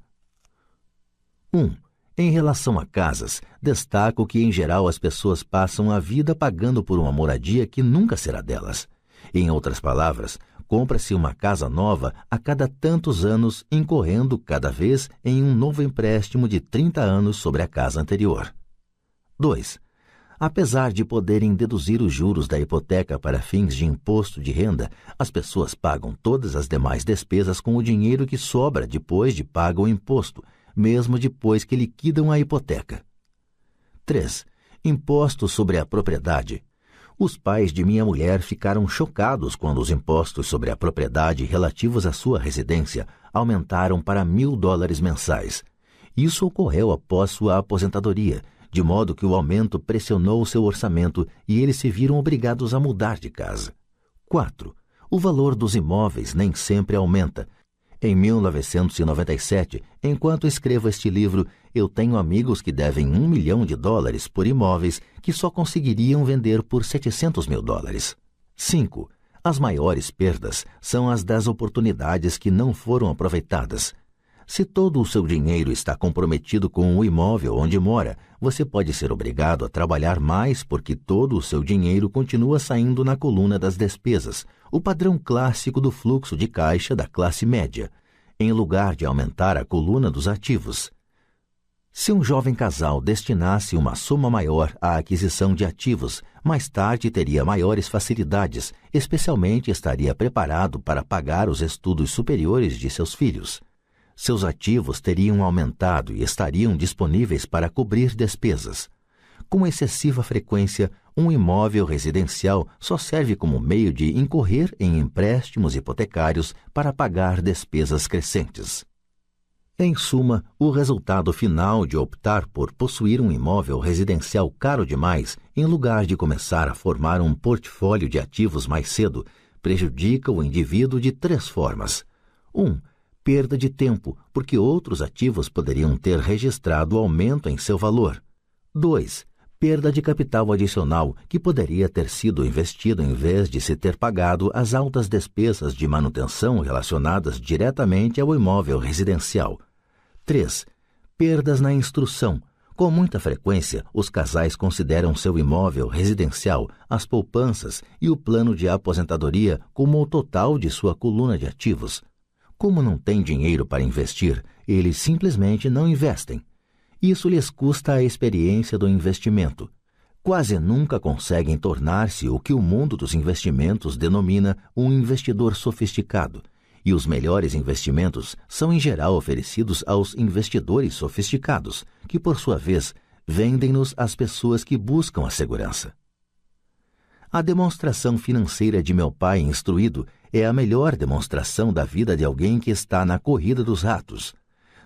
1. Em relação a casas, destaco que em geral as pessoas passam a vida pagando por uma moradia que nunca será delas. Em outras palavras, compra-se uma casa nova a cada tantos anos, incorrendo cada vez em um novo empréstimo de 30 anos sobre a casa anterior. 2. Apesar de poderem deduzir os juros da hipoteca para fins de imposto de renda, as pessoas pagam todas as demais despesas com o dinheiro que sobra depois de pago o imposto, mesmo depois que liquidam a hipoteca. 3. Impostos sobre a propriedade. Os pais de minha mulher ficaram chocados quando os impostos sobre a propriedade relativos à sua residência aumentaram para $1.000 mensais. Isso ocorreu após sua aposentadoria, de modo que o aumento pressionou seu orçamento e eles se viram obrigados a mudar de casa. 4. O valor dos imóveis nem sempre aumenta. Em 1997, enquanto escrevo este livro, eu tenho amigos que devem $1 milhão por imóveis que só conseguiriam vender por $700.000. 5. As maiores perdas são as das oportunidades que não foram aproveitadas. Se todo o seu dinheiro está comprometido com o imóvel onde mora, você pode ser obrigado a trabalhar mais porque todo o seu dinheiro continua saindo na coluna das despesas, o padrão clássico do fluxo de caixa da classe média, em lugar de aumentar a coluna dos ativos. Se um jovem casal destinasse uma soma maior à aquisição de ativos, mais tarde teria maiores facilidades, especialmente estaria preparado para pagar os estudos superiores de seus filhos. Seus ativos teriam aumentado e estariam disponíveis para cobrir despesas. Com excessiva frequência, um imóvel residencial só serve como meio de incorrer em empréstimos hipotecários para pagar despesas crescentes. Em suma, o resultado final de optar por possuir um imóvel residencial caro demais, em lugar de começar a formar um portfólio de ativos mais cedo, prejudica o indivíduo de 3 formas. 1. Perda de tempo, porque outros ativos poderiam ter registrado aumento em seu valor. 2. Perda de capital adicional, que poderia ter sido investido em vez de se ter pagado as altas despesas de manutenção relacionadas diretamente ao imóvel residencial. 3. Perdas na instrução. Com muita frequência, os casais consideram seu imóvel residencial, as poupanças e o plano de aposentadoria como o total de sua coluna de ativos. Como não têm dinheiro para investir, eles simplesmente não investem. Isso lhes custa a experiência do investimento. Quase nunca conseguem tornar-se o que o mundo dos investimentos denomina um investidor sofisticado, e os melhores investimentos são em geral oferecidos aos investidores sofisticados, que por sua vez vendem-nos às pessoas que buscam a segurança. A demonstração financeira de meu pai instruído é a melhor demonstração da vida de alguém que está na corrida dos ratos.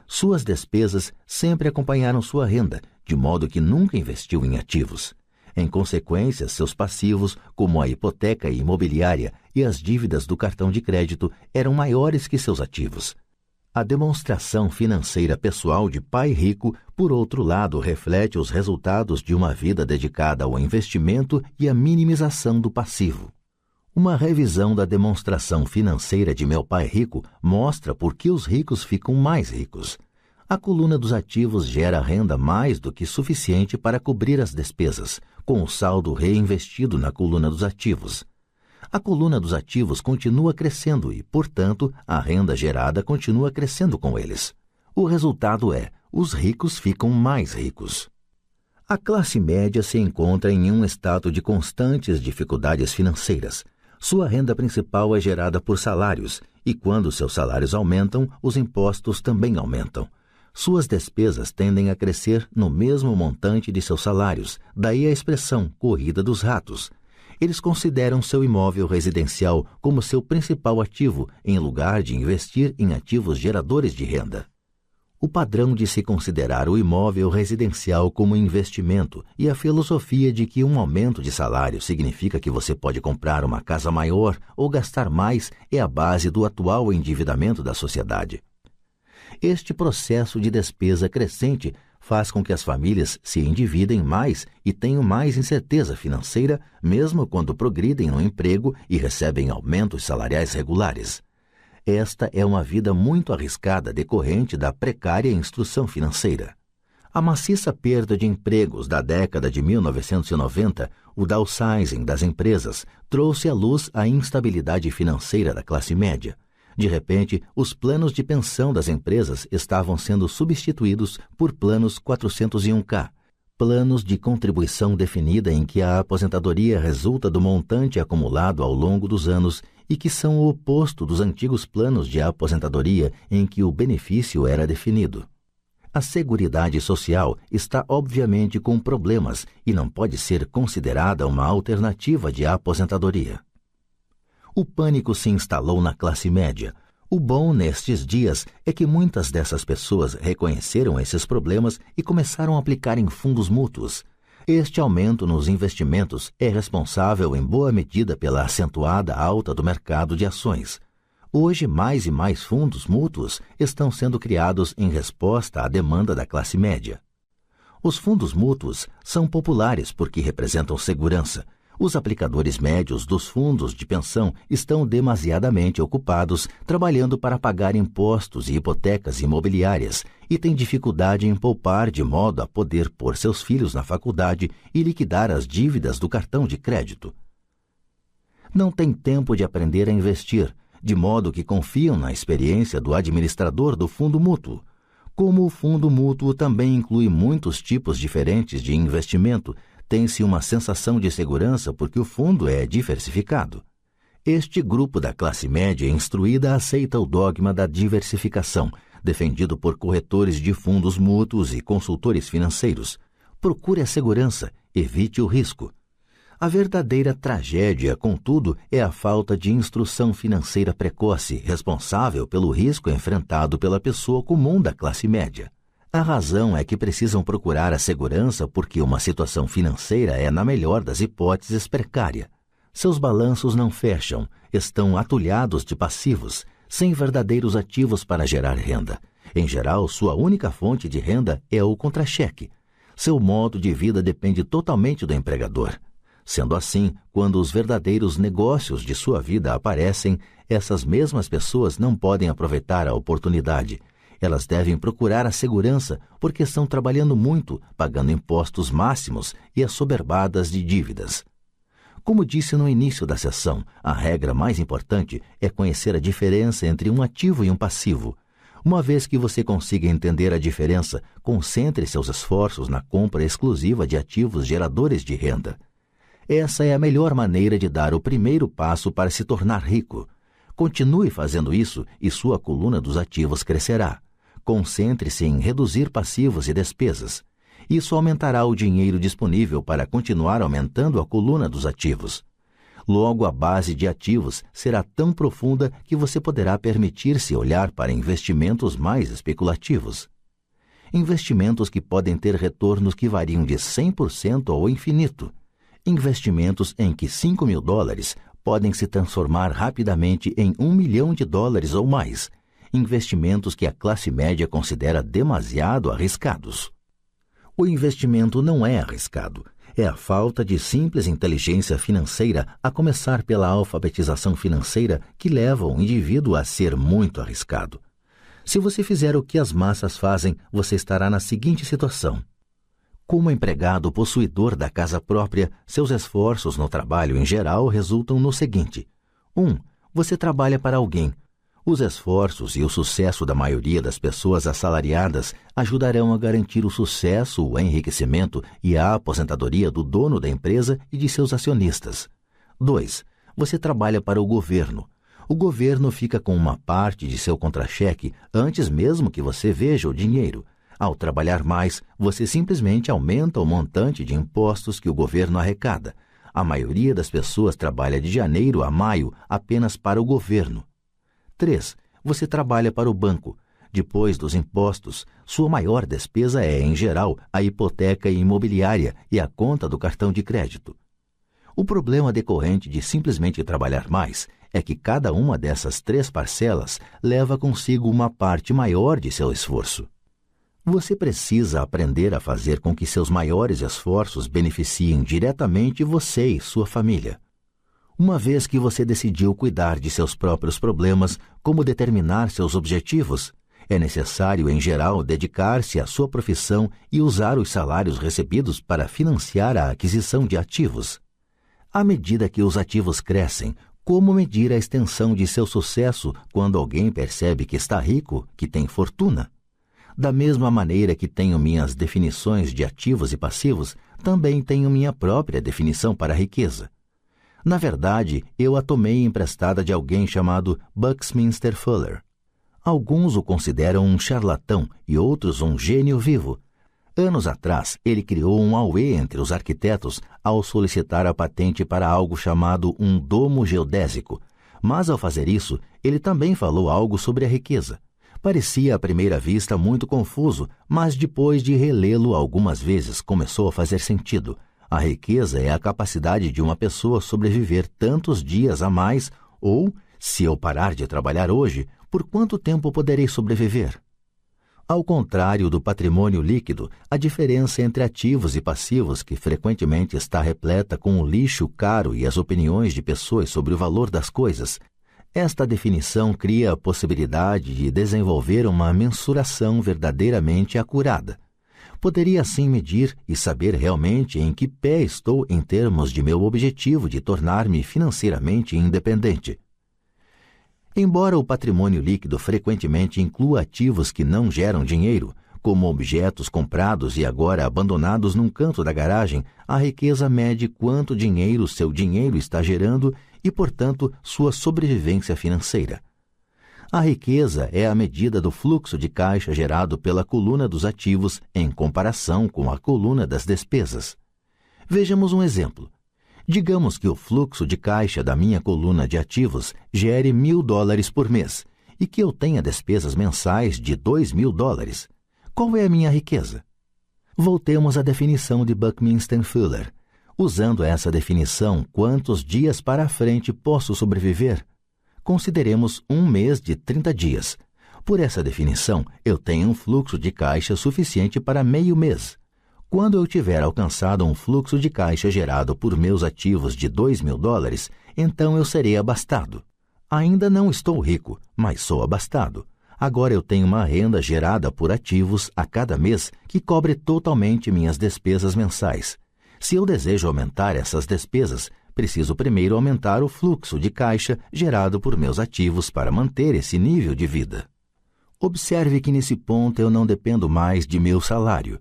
Suas despesas sempre acompanharam sua renda, de modo que nunca investiu em ativos. Em consequência, seus passivos, como a hipoteca imobiliária e as dívidas do cartão de crédito, eram maiores que seus ativos. A demonstração financeira pessoal de pai rico, por outro lado, reflete os resultados de uma vida dedicada ao investimento e à minimização do passivo. Uma revisão da demonstração financeira de meu pai rico mostra por que os ricos ficam mais ricos. A coluna dos ativos gera renda mais do que suficiente para cobrir as despesas, com o saldo reinvestido na coluna dos ativos. A coluna dos ativos continua crescendo e, portanto, a renda gerada continua crescendo com eles. O resultado é, os ricos ficam mais ricos. A classe média se encontra em um estado de constantes dificuldades financeiras. Sua renda principal é gerada por salários, e quando seus salários aumentam, os impostos também aumentam. Suas despesas tendem a crescer no mesmo montante de seus salários, daí a expressão corrida dos ratos. Eles consideram seu imóvel residencial como seu principal ativo, em lugar de investir em ativos geradores de renda. O padrão de se considerar o imóvel residencial como investimento e a filosofia de que um aumento de salário significa que você pode comprar uma casa maior ou gastar mais é a base do atual endividamento da sociedade. Este processo de despesa crescente faz com que as famílias se endividem mais e tenham mais incerteza financeira, mesmo quando progridem no emprego e recebem aumentos salariais regulares. Esta é uma vida muito arriscada decorrente da precária instrução financeira. A maciça perda de empregos da década de 1990, o downsizing das empresas, trouxe à luz a instabilidade financeira da classe média. De repente, os planos de pensão das empresas estavam sendo substituídos por planos 401k, planos de contribuição definida em que a aposentadoria resulta do montante acumulado ao longo dos anos e que são o oposto dos antigos planos de aposentadoria em que o benefício era definido. A Seguridade Social está obviamente com problemas e não pode ser considerada uma alternativa de aposentadoria. O pânico se instalou na classe média. O bom nestes dias é que muitas dessas pessoas reconheceram esses problemas e começaram a aplicar em fundos mútuos. Este aumento nos investimentos é responsável em boa medida pela acentuada alta do mercado de ações. Hoje, mais e mais fundos mútuos estão sendo criados em resposta à demanda da classe média. Os fundos mútuos são populares porque representam segurança. Os aplicadores médios dos fundos de pensão estão demasiadamente ocupados trabalhando para pagar impostos e hipotecas imobiliárias e têm dificuldade em poupar de modo a poder pôr seus filhos na faculdade e liquidar as dívidas do cartão de crédito. Não têm tempo de aprender a investir, de modo que confiam na experiência do administrador do fundo mútuo. Como o fundo mútuo também inclui muitos tipos diferentes de investimento, tem-se uma sensação de segurança porque o fundo é diversificado. Este grupo da classe média instruída aceita o dogma da diversificação, defendido por corretores de fundos mútuos e consultores financeiros. Procure a segurança, evite o risco. A verdadeira tragédia, contudo, é a falta de instrução financeira precoce, responsável pelo risco enfrentado pela pessoa comum da classe média. A razão é que precisam procurar a segurança porque uma situação financeira é, na melhor das hipóteses, precária. Seus balanços não fecham, estão atulhados de passivos, sem verdadeiros ativos para gerar renda. Em geral, sua única fonte de renda é o contra-cheque. Seu modo de vida depende totalmente do empregador. Sendo assim, quando os verdadeiros negócios de sua vida aparecem, essas mesmas pessoas não podem aproveitar a oportunidade. Elas devem procurar a segurança porque estão trabalhando muito, pagando impostos máximos e assoberbadas de dívidas. Como disse no início da sessão, a regra mais importante é conhecer a diferença entre um ativo e um passivo. Uma vez que você consiga entender a diferença, concentre seus esforços na compra exclusiva de ativos geradores de renda. Essa é a melhor maneira de dar o primeiro passo para se tornar rico. Continue fazendo isso e sua coluna dos ativos crescerá. Concentre-se em reduzir passivos e despesas. Isso aumentará o dinheiro disponível para continuar aumentando a coluna dos ativos. Logo, a base de ativos será tão profunda que você poderá permitir-se olhar para investimentos mais especulativos. Investimentos que podem ter retornos que variam de 100% ao infinito. Investimentos em que $5.000 podem se transformar rapidamente em $1 milhão ou mais. Investimentos que a classe média considera demasiado arriscados. O investimento não é arriscado. É a falta de simples inteligência financeira, a começar pela alfabetização financeira, que leva o indivíduo a ser muito arriscado. Se você fizer o que as massas fazem, você estará na seguinte situação. Como empregado possuidor da casa própria, seus esforços no trabalho em geral resultam no seguinte. 1. Você trabalha para alguém. Os esforços e o sucesso da maioria das pessoas assalariadas ajudarão a garantir o sucesso, o enriquecimento e a aposentadoria do dono da empresa e de seus acionistas. 2. Você trabalha para o governo. O governo fica com uma parte de seu contra-cheque antes mesmo que você veja o dinheiro. Ao trabalhar mais, você simplesmente aumenta o montante de impostos que o governo arrecada. A maioria das pessoas trabalha de janeiro a maio apenas para o governo. 3. Você trabalha para o banco. Depois dos impostos, sua maior despesa é, em geral, a hipoteca imobiliária e a conta do cartão de crédito. O problema decorrente de simplesmente trabalhar mais é que cada uma dessas 3 parcelas leva consigo uma parte maior de seu esforço. Você precisa aprender a fazer com que seus maiores esforços beneficiem diretamente você e sua família. Uma vez que você decidiu cuidar de seus próprios problemas, como determinar seus objetivos, é necessário, em geral, dedicar-se à sua profissão e usar os salários recebidos para financiar a aquisição de ativos. À medida que os ativos crescem, como medir a extensão de seu sucesso quando alguém percebe que está rico, que tem fortuna? Da mesma maneira que tenho minhas definições de ativos e passivos, também tenho minha própria definição para a riqueza. Na verdade, eu a tomei emprestada de alguém chamado Buckminster Fuller. Alguns o consideram um charlatão e outros um gênio vivo. Anos atrás, ele criou um auê entre os arquitetos ao solicitar a patente para algo chamado um domo geodésico. Mas, ao fazer isso, ele também falou algo sobre a riqueza. Parecia à primeira vista muito confuso, mas depois de relê-lo algumas vezes começou a fazer sentido. A riqueza é a capacidade de uma pessoa sobreviver tantos dias a mais ou, se eu parar de trabalhar hoje, por quanto tempo poderei sobreviver? Ao contrário do patrimônio líquido, a diferença entre ativos e passivos, que frequentemente está repleta com o lixo caro e as opiniões de pessoas sobre o valor das coisas, esta definição cria a possibilidade de desenvolver uma mensuração verdadeiramente acurada. Poderia assim medir e saber realmente em que pé estou em termos de meu objetivo de tornar-me financeiramente independente. Embora o patrimônio líquido frequentemente inclua ativos que não geram dinheiro, como objetos comprados e agora abandonados num canto da garagem, a riqueza mede quanto dinheiro seu dinheiro está gerando e, portanto, sua sobrevivência financeira. A riqueza é a medida do fluxo de caixa gerado pela coluna dos ativos em comparação com a coluna das despesas. Vejamos um exemplo. Digamos que o fluxo de caixa da minha coluna de ativos gere $1.000 por mês e que eu tenha despesas mensais de $2.000. Qual é a minha riqueza? Voltemos à definição de Buckminster Fuller. Usando essa definição, quantos dias para a frente posso sobreviver? Consideremos um mês de 30 dias. Por essa definição, eu tenho um fluxo de caixa suficiente para meio mês. Quando eu tiver alcançado um fluxo de caixa gerado por meus ativos de $2.000, então eu serei abastado. Ainda não estou rico, mas sou abastado. Agora eu tenho uma renda gerada por ativos a cada mês que cobre totalmente minhas despesas mensais. Se eu desejo aumentar essas despesas, preciso primeiro aumentar o fluxo de caixa gerado por meus ativos para manter esse nível de vida. Observe que nesse ponto eu não dependo mais de meu salário.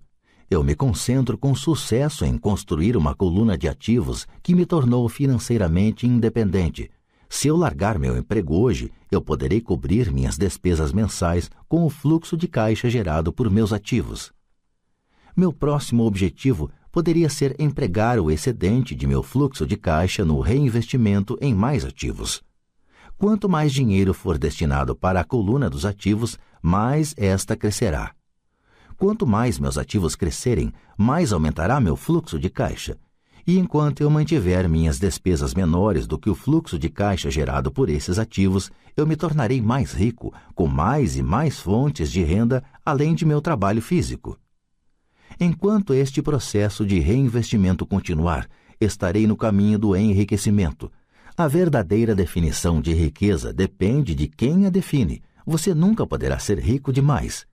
Eu me concentro com sucesso em construir uma coluna de ativos que me tornou financeiramente independente. Se eu largar meu emprego hoje, eu poderei cobrir minhas despesas mensais com o fluxo de caixa gerado por meus ativos. Meu próximo objetivo poderia ser empregar o excedente de meu fluxo de caixa no reinvestimento em mais ativos. Quanto mais dinheiro for destinado para a coluna dos ativos, mais esta crescerá. Quanto mais meus ativos crescerem, mais aumentará meu fluxo de caixa. E enquanto eu mantiver minhas despesas menores do que o fluxo de caixa gerado por esses ativos, eu me tornarei mais rico, com mais e mais fontes de renda, além de meu trabalho físico. Enquanto este processo de reinvestimento continuar, estarei no caminho do enriquecimento. A verdadeira definição de riqueza depende de quem a define. Você nunca poderá ser rico demais.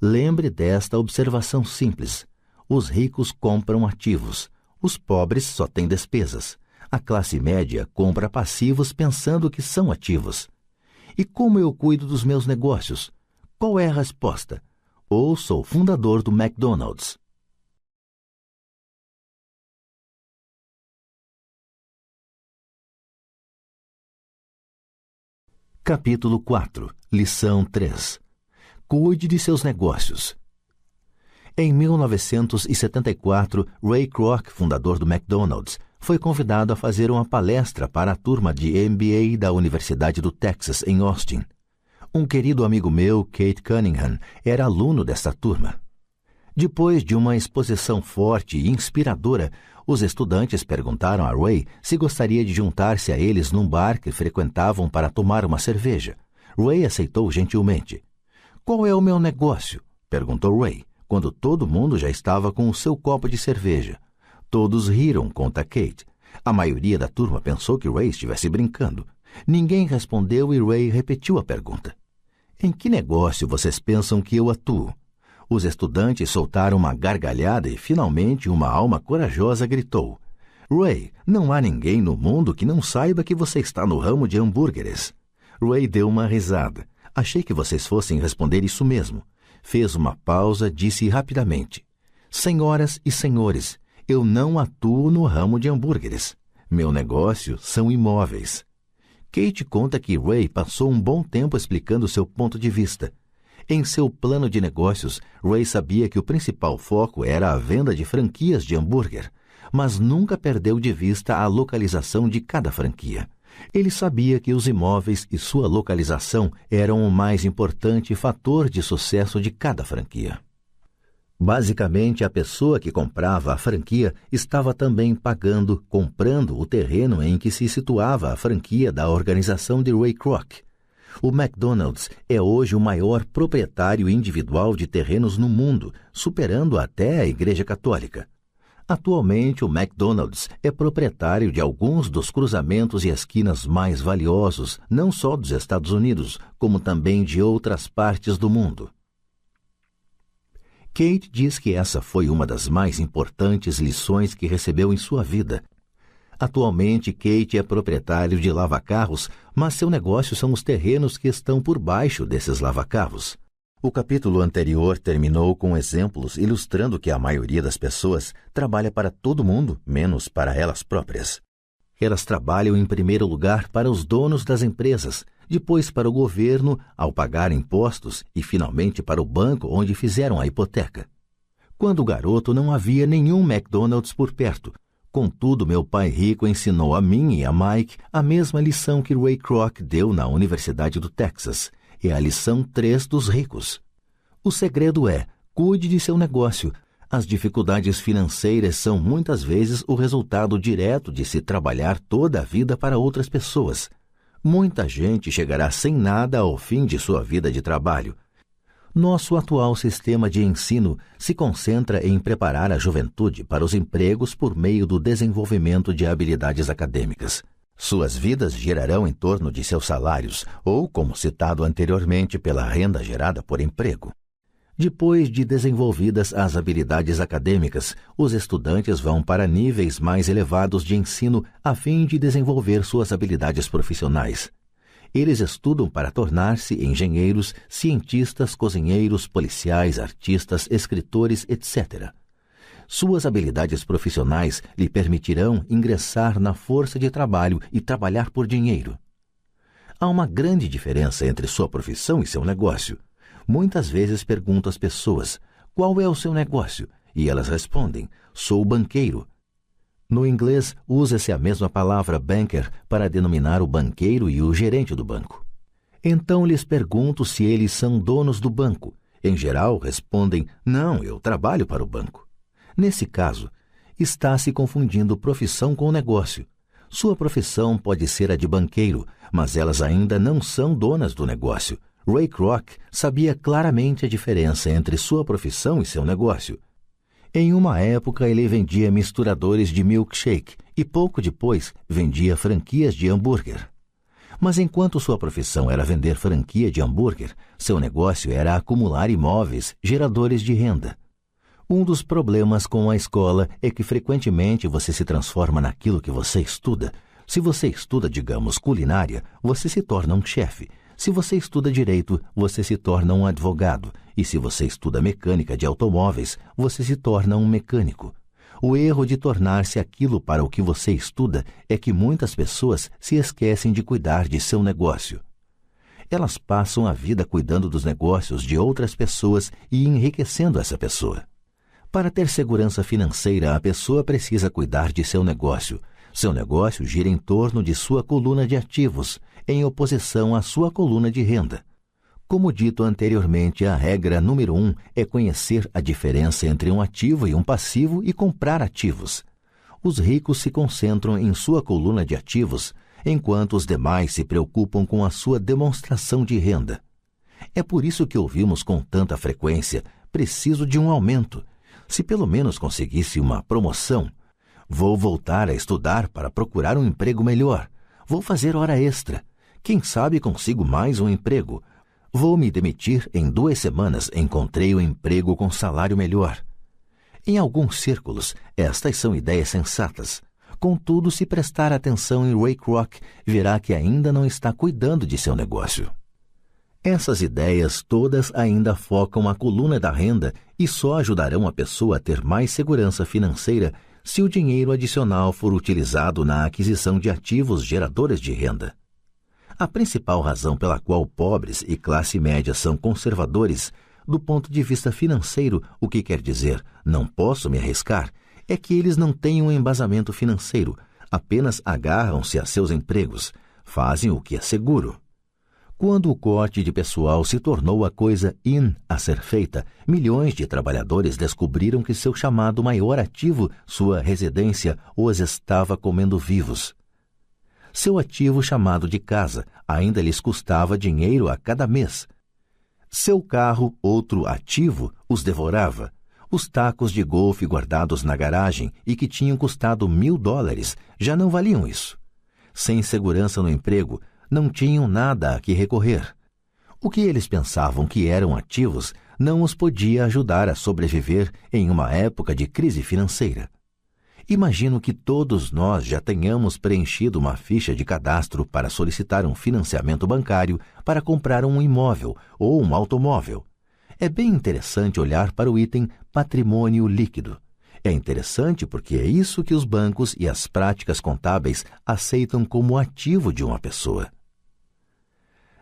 Lembre desta observação simples. Os ricos compram ativos. Os pobres só têm despesas. A classe média compra passivos pensando que são ativos. E como eu cuido dos meus negócios? Qual é a resposta? Ou sou fundador do McDonald's. Capítulo 4. Lição 3. Cuide de seus negócios. Em 1974, Ray Kroc, fundador do McDonald's, foi convidado a fazer uma palestra para a turma de MBA da Universidade do Texas, em Austin. Um querido amigo meu, Kate Cunningham, era aluno desta turma. Depois de uma exposição forte e inspiradora, os estudantes perguntaram a Ray se gostaria de juntar-se a eles num bar que frequentavam para tomar uma cerveja. Ray aceitou gentilmente. Qual é o meu negócio? perguntou Ray, quando todo mundo já estava com o seu copo de cerveja. Todos riram, conta Kate. A maioria da turma pensou que Ray estivesse brincando. Ninguém respondeu e Ray repetiu a pergunta. Em que negócio vocês pensam que eu atuo? Os estudantes soltaram uma gargalhada e, finalmente, uma alma corajosa gritou. Ray, não há ninguém no mundo que não saiba que você está no ramo de hambúrgueres. Ray deu uma risada. Achei que vocês fossem responder isso mesmo. Fez uma pausa, disse rapidamente. Senhoras e senhores, eu não atuo no ramo de hambúrgueres. Meu negócio são imóveis. Kate conta que Ray passou um bom tempo explicando seu ponto de vista. Em seu plano de negócios, Ray sabia que o principal foco era a venda de franquias de hambúrguer, mas nunca perdeu de vista a localização de cada franquia. Ele sabia que os imóveis e sua localização eram o mais importante fator de sucesso de cada franquia. Basicamente, a pessoa que comprava a franquia estava também comprando o terreno em que se situava a franquia da organização de Ray Kroc. O McDonald's é hoje o maior proprietário individual de terrenos no mundo, superando até a Igreja Católica. Atualmente, o McDonald's é proprietário de alguns dos cruzamentos e esquinas mais valiosos, não só dos Estados Unidos, como também de outras partes do mundo. Kate diz que essa foi uma das mais importantes lições que recebeu em sua vida. Atualmente, Kate é proprietário de lava-carros, mas seu negócio são os terrenos que estão por baixo desses lava-carros. O capítulo anterior terminou com exemplos ilustrando que a maioria das pessoas trabalha para todo mundo, menos para elas próprias. Elas trabalham em primeiro lugar para os donos das empresas, depois para o governo ao pagar impostos e finalmente para o banco onde fizeram a hipoteca. Quando garoto não havia nenhum McDonald's por perto. Contudo, meu pai rico ensinou a mim e a Mike a mesma lição que Ray Kroc deu na Universidade do Texas. É a lição 3 dos ricos. O segredo é, cuide de seu negócio. As dificuldades financeiras são muitas vezes o resultado direto de se trabalhar toda a vida para outras pessoas. Muita gente chegará sem nada ao fim de sua vida de trabalho. Nosso atual sistema de ensino se concentra em preparar a juventude para os empregos por meio do desenvolvimento de habilidades acadêmicas. Suas vidas girarão em torno de seus salários, ou, como citado anteriormente, pela renda gerada por emprego. Depois de desenvolvidas as habilidades acadêmicas, os estudantes vão para níveis mais elevados de ensino a fim de desenvolver suas habilidades profissionais. Eles estudam para tornar-se engenheiros, cientistas, cozinheiros, policiais, artistas, escritores, etc. Suas habilidades profissionais lhe permitirão ingressar na força de trabalho e trabalhar por dinheiro. Há uma grande diferença entre sua profissão e seu negócio. Muitas vezes pergunto às pessoas, qual é o seu negócio? E elas respondem, sou banqueiro. No inglês, usa-se a mesma palavra banker para denominar o banqueiro e o gerente do banco. Então lhes pergunto se eles são donos do banco. Em geral, respondem, não, eu trabalho para o banco. Nesse caso, está se confundindo profissão com negócio. Sua profissão pode ser a de banqueiro, mas elas ainda não são donas do negócio. Ray Kroc sabia claramente a diferença entre sua profissão e seu negócio. Em uma época, ele vendia misturadores de milkshake e pouco depois vendia franquias de hambúrguer. Mas enquanto sua profissão era vender franquia de hambúrguer, seu negócio era acumular imóveis, geradores de renda. Um dos problemas com a escola é que frequentemente você se transforma naquilo que você estuda. Se você estuda, digamos, culinária, você se torna um chefe. Se você estuda direito, você se torna um advogado. E se você estuda mecânica de automóveis, você se torna um mecânico. O erro de tornar-se aquilo para o que você estuda é que muitas pessoas se esquecem de cuidar de seu negócio. Elas passam a vida cuidando dos negócios de outras pessoas e enriquecendo essa pessoa. Para ter segurança financeira, a pessoa precisa cuidar de seu negócio. Seu negócio gira em torno de sua coluna de ativos, em oposição à sua coluna de renda. Como dito anteriormente, a regra número 1 é conhecer a diferença entre um ativo e um passivo e comprar ativos. Os ricos se concentram em sua coluna de ativos, enquanto os demais se preocupam com a sua demonstração de renda. É por isso que ouvimos com tanta frequência, preciso de um aumento. Se pelo menos conseguisse uma promoção. Vou voltar a estudar para procurar um emprego melhor. Vou fazer hora extra. Quem sabe consigo mais um emprego. Vou me demitir em 2 semanas. Encontrei um emprego com salário melhor. Em alguns círculos, estas são ideias sensatas. Contudo, se prestar atenção em Ray Kroc, verá que ainda não está cuidando de seu negócio. Essas ideias todas ainda focam a coluna da renda e só ajudarão a pessoa a ter mais segurança financeira se o dinheiro adicional for utilizado na aquisição de ativos geradores de renda. A principal razão pela qual pobres e classe média são conservadores, do ponto de vista financeiro, o que quer dizer não posso me arriscar, é que eles não têm um embasamento financeiro, apenas agarram-se a seus empregos, fazem o que é seguro. Quando o corte de pessoal se tornou a coisa in a ser feita, milhões de trabalhadores descobriram que seu chamado maior ativo, sua residência, os estava comendo vivos. Seu ativo chamado de casa ainda lhes custava dinheiro a cada mês. Seu carro, outro ativo, os devorava. Os tacos de golfe guardados na garagem e que tinham custado $1.000 já não valiam isso. Sem segurança no emprego, não tinham nada a que recorrer. O que eles pensavam que eram ativos não os podia ajudar a sobreviver em uma época de crise financeira. Imagino que todos nós já tenhamos preenchido uma ficha de cadastro para solicitar um financiamento bancário para comprar um imóvel ou um automóvel. É bem interessante olhar para o item patrimônio líquido. É interessante porque é isso que os bancos e as práticas contábeis aceitam como ativo de uma pessoa.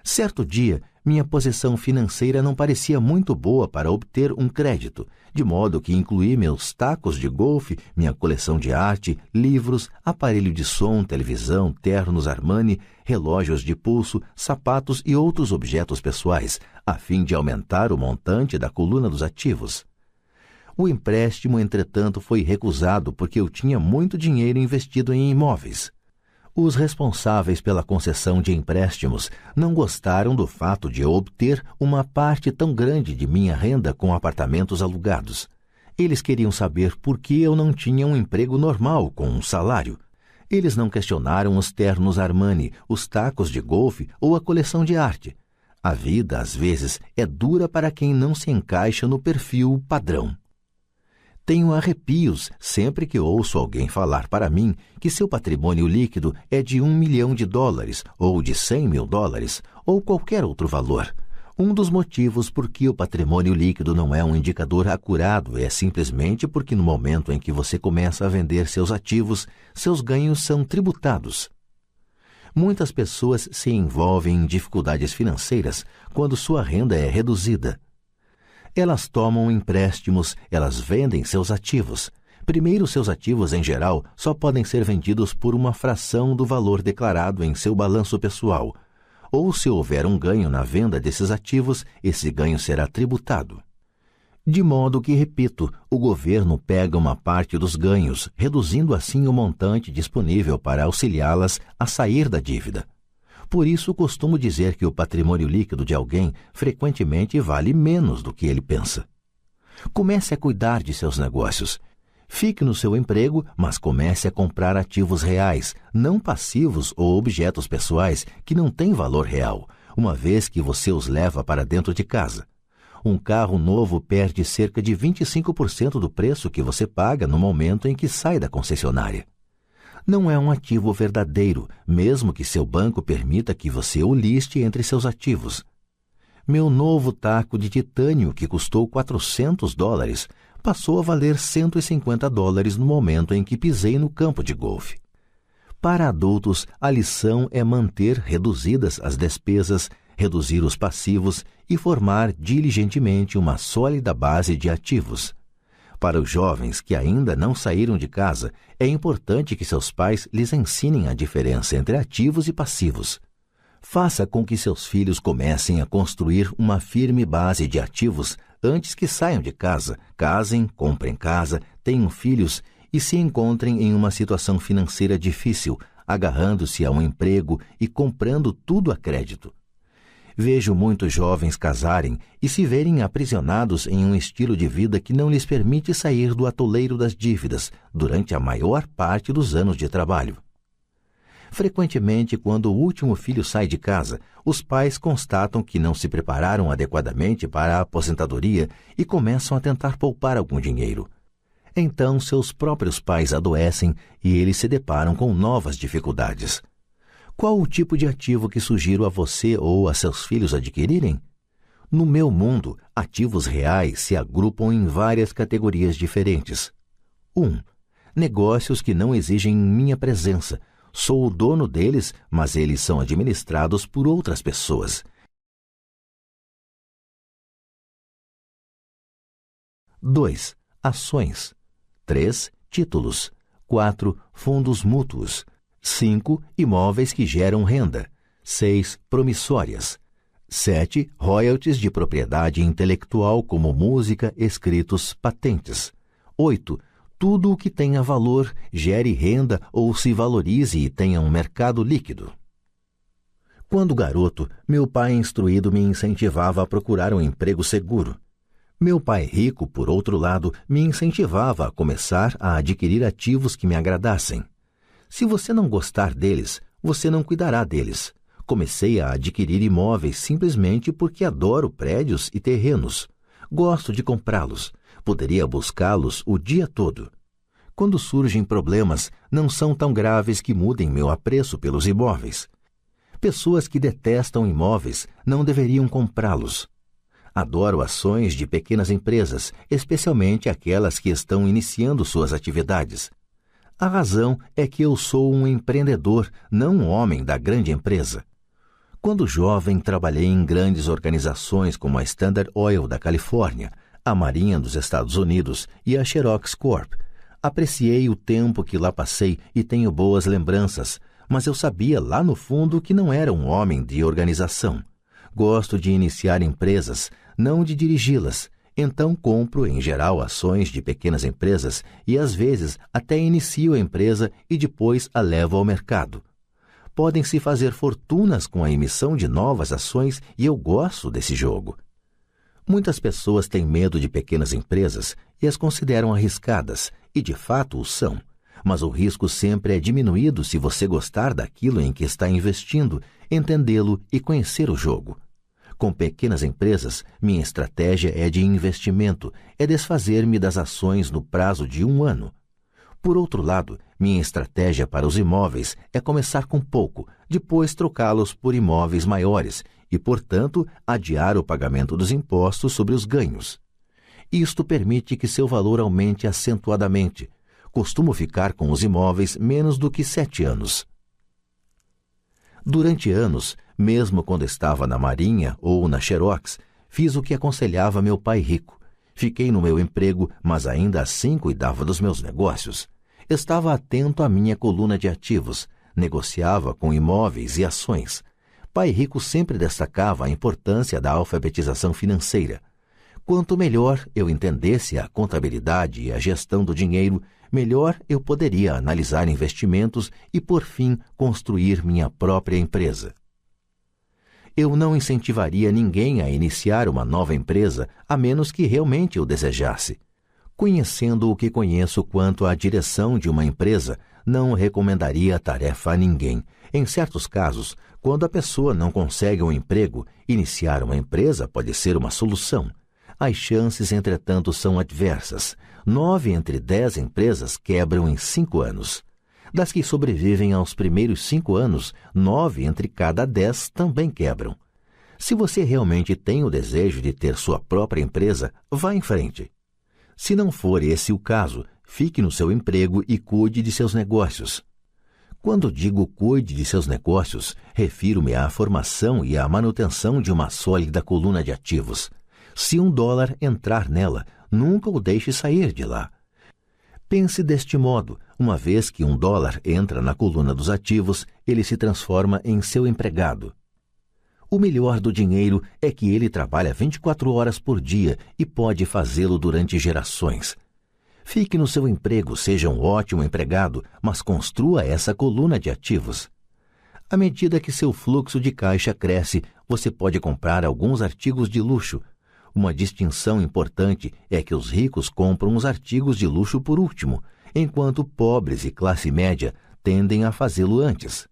Certo dia, minha posição financeira não parecia muito boa para obter um crédito, de modo que incluí meus tacos de golfe, minha coleção de arte, livros, aparelho de som, televisão, ternos Armani, relógios de pulso, sapatos e outros objetos pessoais, a fim de aumentar o montante da coluna dos ativos. O empréstimo, entretanto, foi recusado porque eu tinha muito dinheiro investido em imóveis. Os responsáveis pela concessão de empréstimos não gostaram do fato de eu obter uma parte tão grande de minha renda com apartamentos alugados. Eles queriam saber por que eu não tinha um emprego normal com um salário. Eles não questionaram os ternos Armani, os tacos de golfe ou a coleção de arte. A vida, às vezes, é dura para quem não se encaixa no perfil padrão. Tenho arrepios sempre que ouço alguém falar para mim que seu patrimônio líquido é de $1 milhão ou de $100.000 ou qualquer outro valor. Um dos motivos por que o patrimônio líquido não é um indicador acurado é simplesmente porque no momento em que você começa a vender seus ativos, seus ganhos são tributados. Muitas pessoas se envolvem em dificuldades financeiras quando sua renda é reduzida. Elas tomam empréstimos, elas vendem seus ativos. Primeiro, seus ativos, em geral, só podem ser vendidos por uma fração do valor declarado em seu balanço pessoal. Ou, se houver um ganho na venda desses ativos, esse ganho será tributado. De modo que, repito, o governo pega uma parte dos ganhos, reduzindo assim o montante disponível para auxiliá-las a sair da dívida. Por isso, costumo dizer que o patrimônio líquido de alguém frequentemente vale menos do que ele pensa. Comece a cuidar de seus negócios. Fique no seu emprego, mas comece a comprar ativos reais, não passivos ou objetos pessoais que não têm valor real, uma vez que você os leva para dentro de casa. Um carro novo perde cerca de 25% do preço que você paga no momento em que sai da concessionária. Não é um ativo verdadeiro, mesmo que seu banco permita que você o liste entre seus ativos. Meu novo taco de titânio, que custou $400, passou a valer $150 no momento em que pisei no campo de golfe. Para adultos, a lição é manter reduzidas as despesas, reduzir os passivos e formar diligentemente uma sólida base de ativos. Para os jovens que ainda não saíram de casa, é importante que seus pais lhes ensinem a diferença entre ativos e passivos. Faça com que seus filhos comecem a construir uma firme base de ativos antes que saiam de casa, casem, comprem casa, tenham filhos e se encontrem em uma situação financeira difícil, agarrando-se a um emprego e comprando tudo a crédito. Vejo muitos jovens casarem e se verem aprisionados em um estilo de vida que não lhes permite sair do atoleiro das dívidas durante a maior parte dos anos de trabalho. Frequentemente, quando o último filho sai de casa, os pais constatam que não se prepararam adequadamente para a aposentadoria e começam a tentar poupar algum dinheiro. Então, seus próprios pais adoecem e eles se deparam com novas dificuldades. Qual o tipo de ativo que sugiro a você ou a seus filhos adquirirem? No meu mundo, ativos reais se agrupam em várias categorias diferentes. 1. Negócios que não exigem minha presença. Sou o dono deles, mas eles são administrados por outras pessoas. 2. Ações. 3. Títulos. 4. Fundos mútuos. 5. Imóveis que geram renda. 6. Promissórias. 7. Royalties de propriedade intelectual como música, escritos, patentes. 8. Tudo o que tenha valor, gere renda ou se valorize e tenha um mercado líquido. Quando garoto, meu pai instruído me incentivava a procurar um emprego seguro. Meu pai rico, por outro lado, me incentivava a começar a adquirir ativos que me agradassem. Se você não gostar deles, você não cuidará deles. Comecei a adquirir imóveis simplesmente porque adoro prédios e terrenos. Gosto de comprá-los. Poderia buscá-los o dia todo. Quando surgem problemas, não são tão graves que mudem meu apreço pelos imóveis. Pessoas que detestam imóveis não deveriam comprá-los. Adoro ações de pequenas empresas, especialmente aquelas que estão iniciando suas atividades. A razão é que eu sou um empreendedor, não um homem da grande empresa. Quando jovem, trabalhei em grandes organizações como a Standard Oil da Califórnia, a Marinha dos Estados Unidos e a Xerox Corp. Apreciei o tempo que lá passei e tenho boas lembranças, mas eu sabia lá no fundo que não era um homem de organização. Gosto de iniciar empresas, não de dirigi-las. Então compro, em geral, ações de pequenas empresas e, às vezes, até inicio a empresa e depois a levo ao mercado. Podem-se fazer fortunas com a emissão de novas ações e eu gosto desse jogo. Muitas pessoas têm medo de pequenas empresas e as consideram arriscadas, e de fato o são. Mas o risco sempre é diminuído se você gostar daquilo em que está investindo, entendê-lo e conhecer o jogo. Com pequenas empresas, minha estratégia é de investimento, é desfazer-me das ações no prazo de 1 ano. Por outro lado, minha estratégia para os imóveis é começar com pouco, depois trocá-los por imóveis maiores e, portanto, adiar o pagamento dos impostos sobre os ganhos. Isto permite que seu valor aumente acentuadamente. Costumo ficar com os imóveis menos do que 7 anos. Durante anos, mesmo quando estava na Marinha ou na Xerox, fiz o que aconselhava meu pai rico. Fiquei no meu emprego, mas ainda assim cuidava dos meus negócios. Estava atento à minha coluna de ativos, negociava com imóveis e ações. Pai rico sempre destacava a importância da alfabetização financeira. Quanto melhor eu entendesse a contabilidade e a gestão do dinheiro, melhor eu poderia analisar investimentos e, por fim, construir minha própria empresa. Eu não incentivaria ninguém a iniciar uma nova empresa a menos que realmente o desejasse. Conhecendo o que conheço quanto à direção de uma empresa, não recomendaria a tarefa a ninguém. Em certos casos, quando a pessoa não consegue um emprego, iniciar uma empresa pode ser uma solução. As chances, entretanto, são adversas. 9 entre 10 empresas quebram em 5 anos. Das que sobrevivem aos primeiros 5 anos, 9 entre cada 10 também quebram. Se você realmente tem o desejo de ter sua própria empresa, vá em frente. Se não for esse o caso, fique no seu emprego e cuide de seus negócios. Quando digo cuide de seus negócios, refiro-me à formação e à manutenção de uma sólida coluna de ativos. Se $1 entrar nela, nunca o deixe sair de lá. Pense deste modo: uma vez que $1 entra na coluna dos ativos, ele se transforma em seu empregado. O melhor do dinheiro é que ele trabalha 24 horas por dia e pode fazê-lo durante gerações. Fique no seu emprego, seja um ótimo empregado, mas construa essa coluna de ativos. À medida que seu fluxo de caixa cresce, você pode comprar alguns artigos de luxo. Uma distinção importante é que os ricos compram os artigos de luxo por último, enquanto pobres e classe média tendem a fazê-lo antes.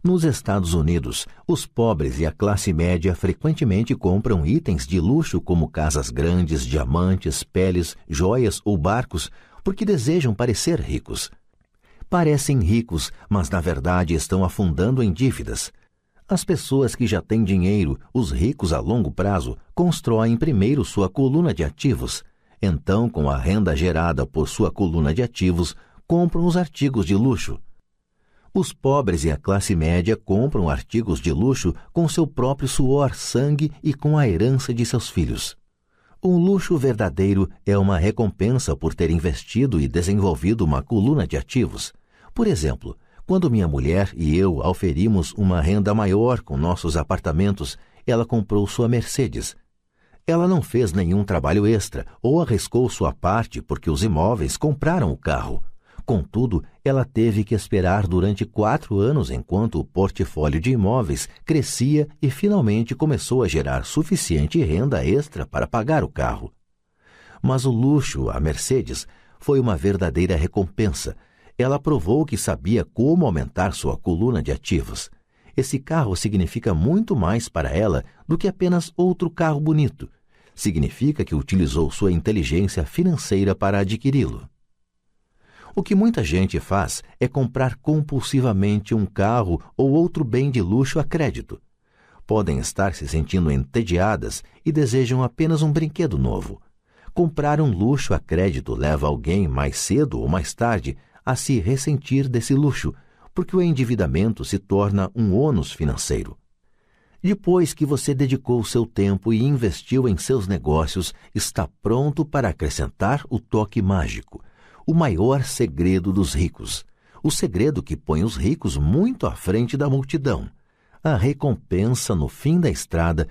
Nos Estados Unidos, os pobres e a classe média frequentemente compram itens de luxo como casas grandes, diamantes, peles, joias ou barcos, porque desejam parecer ricos. Parecem ricos, mas na verdade estão afundando em dívidas. As pessoas que já têm dinheiro, os ricos a longo prazo, constroem primeiro sua coluna de ativos. Então, com a renda gerada por sua coluna de ativos, compram os artigos de luxo. Os pobres e a classe média compram artigos de luxo com seu próprio suor, sangue e com a herança de seus filhos. Um luxo verdadeiro é uma recompensa por ter investido e desenvolvido uma coluna de ativos. Por exemplo, quando minha mulher e eu auferimos uma renda maior com nossos apartamentos, ela comprou sua Mercedes. Ela não fez nenhum trabalho extra ou arriscou sua parte porque os imóveis compraram o carro. Contudo, ela teve que esperar durante 4 anos enquanto o portfólio de imóveis crescia e finalmente começou a gerar suficiente renda extra para pagar o carro. Mas o luxo, a Mercedes, foi uma verdadeira recompensa. Ela provou que sabia como aumentar sua coluna de ativos. Esse carro significa muito mais para ela do que apenas outro carro bonito. Significa que utilizou sua inteligência financeira para adquiri-lo. O que muita gente faz é comprar compulsivamente um carro ou outro bem de luxo a crédito. Podem estar se sentindo entediadas e desejam apenas um brinquedo novo. Comprar um luxo a crédito leva alguém mais cedo ou mais tarde a se ressentir desse luxo, porque o endividamento se torna um ônus financeiro. Depois que você dedicou seu tempo e investiu em seus negócios, está pronto para acrescentar o toque mágico, o maior segredo dos ricos, o segredo que põe os ricos muito à frente da multidão. A recompensa no fim da estrada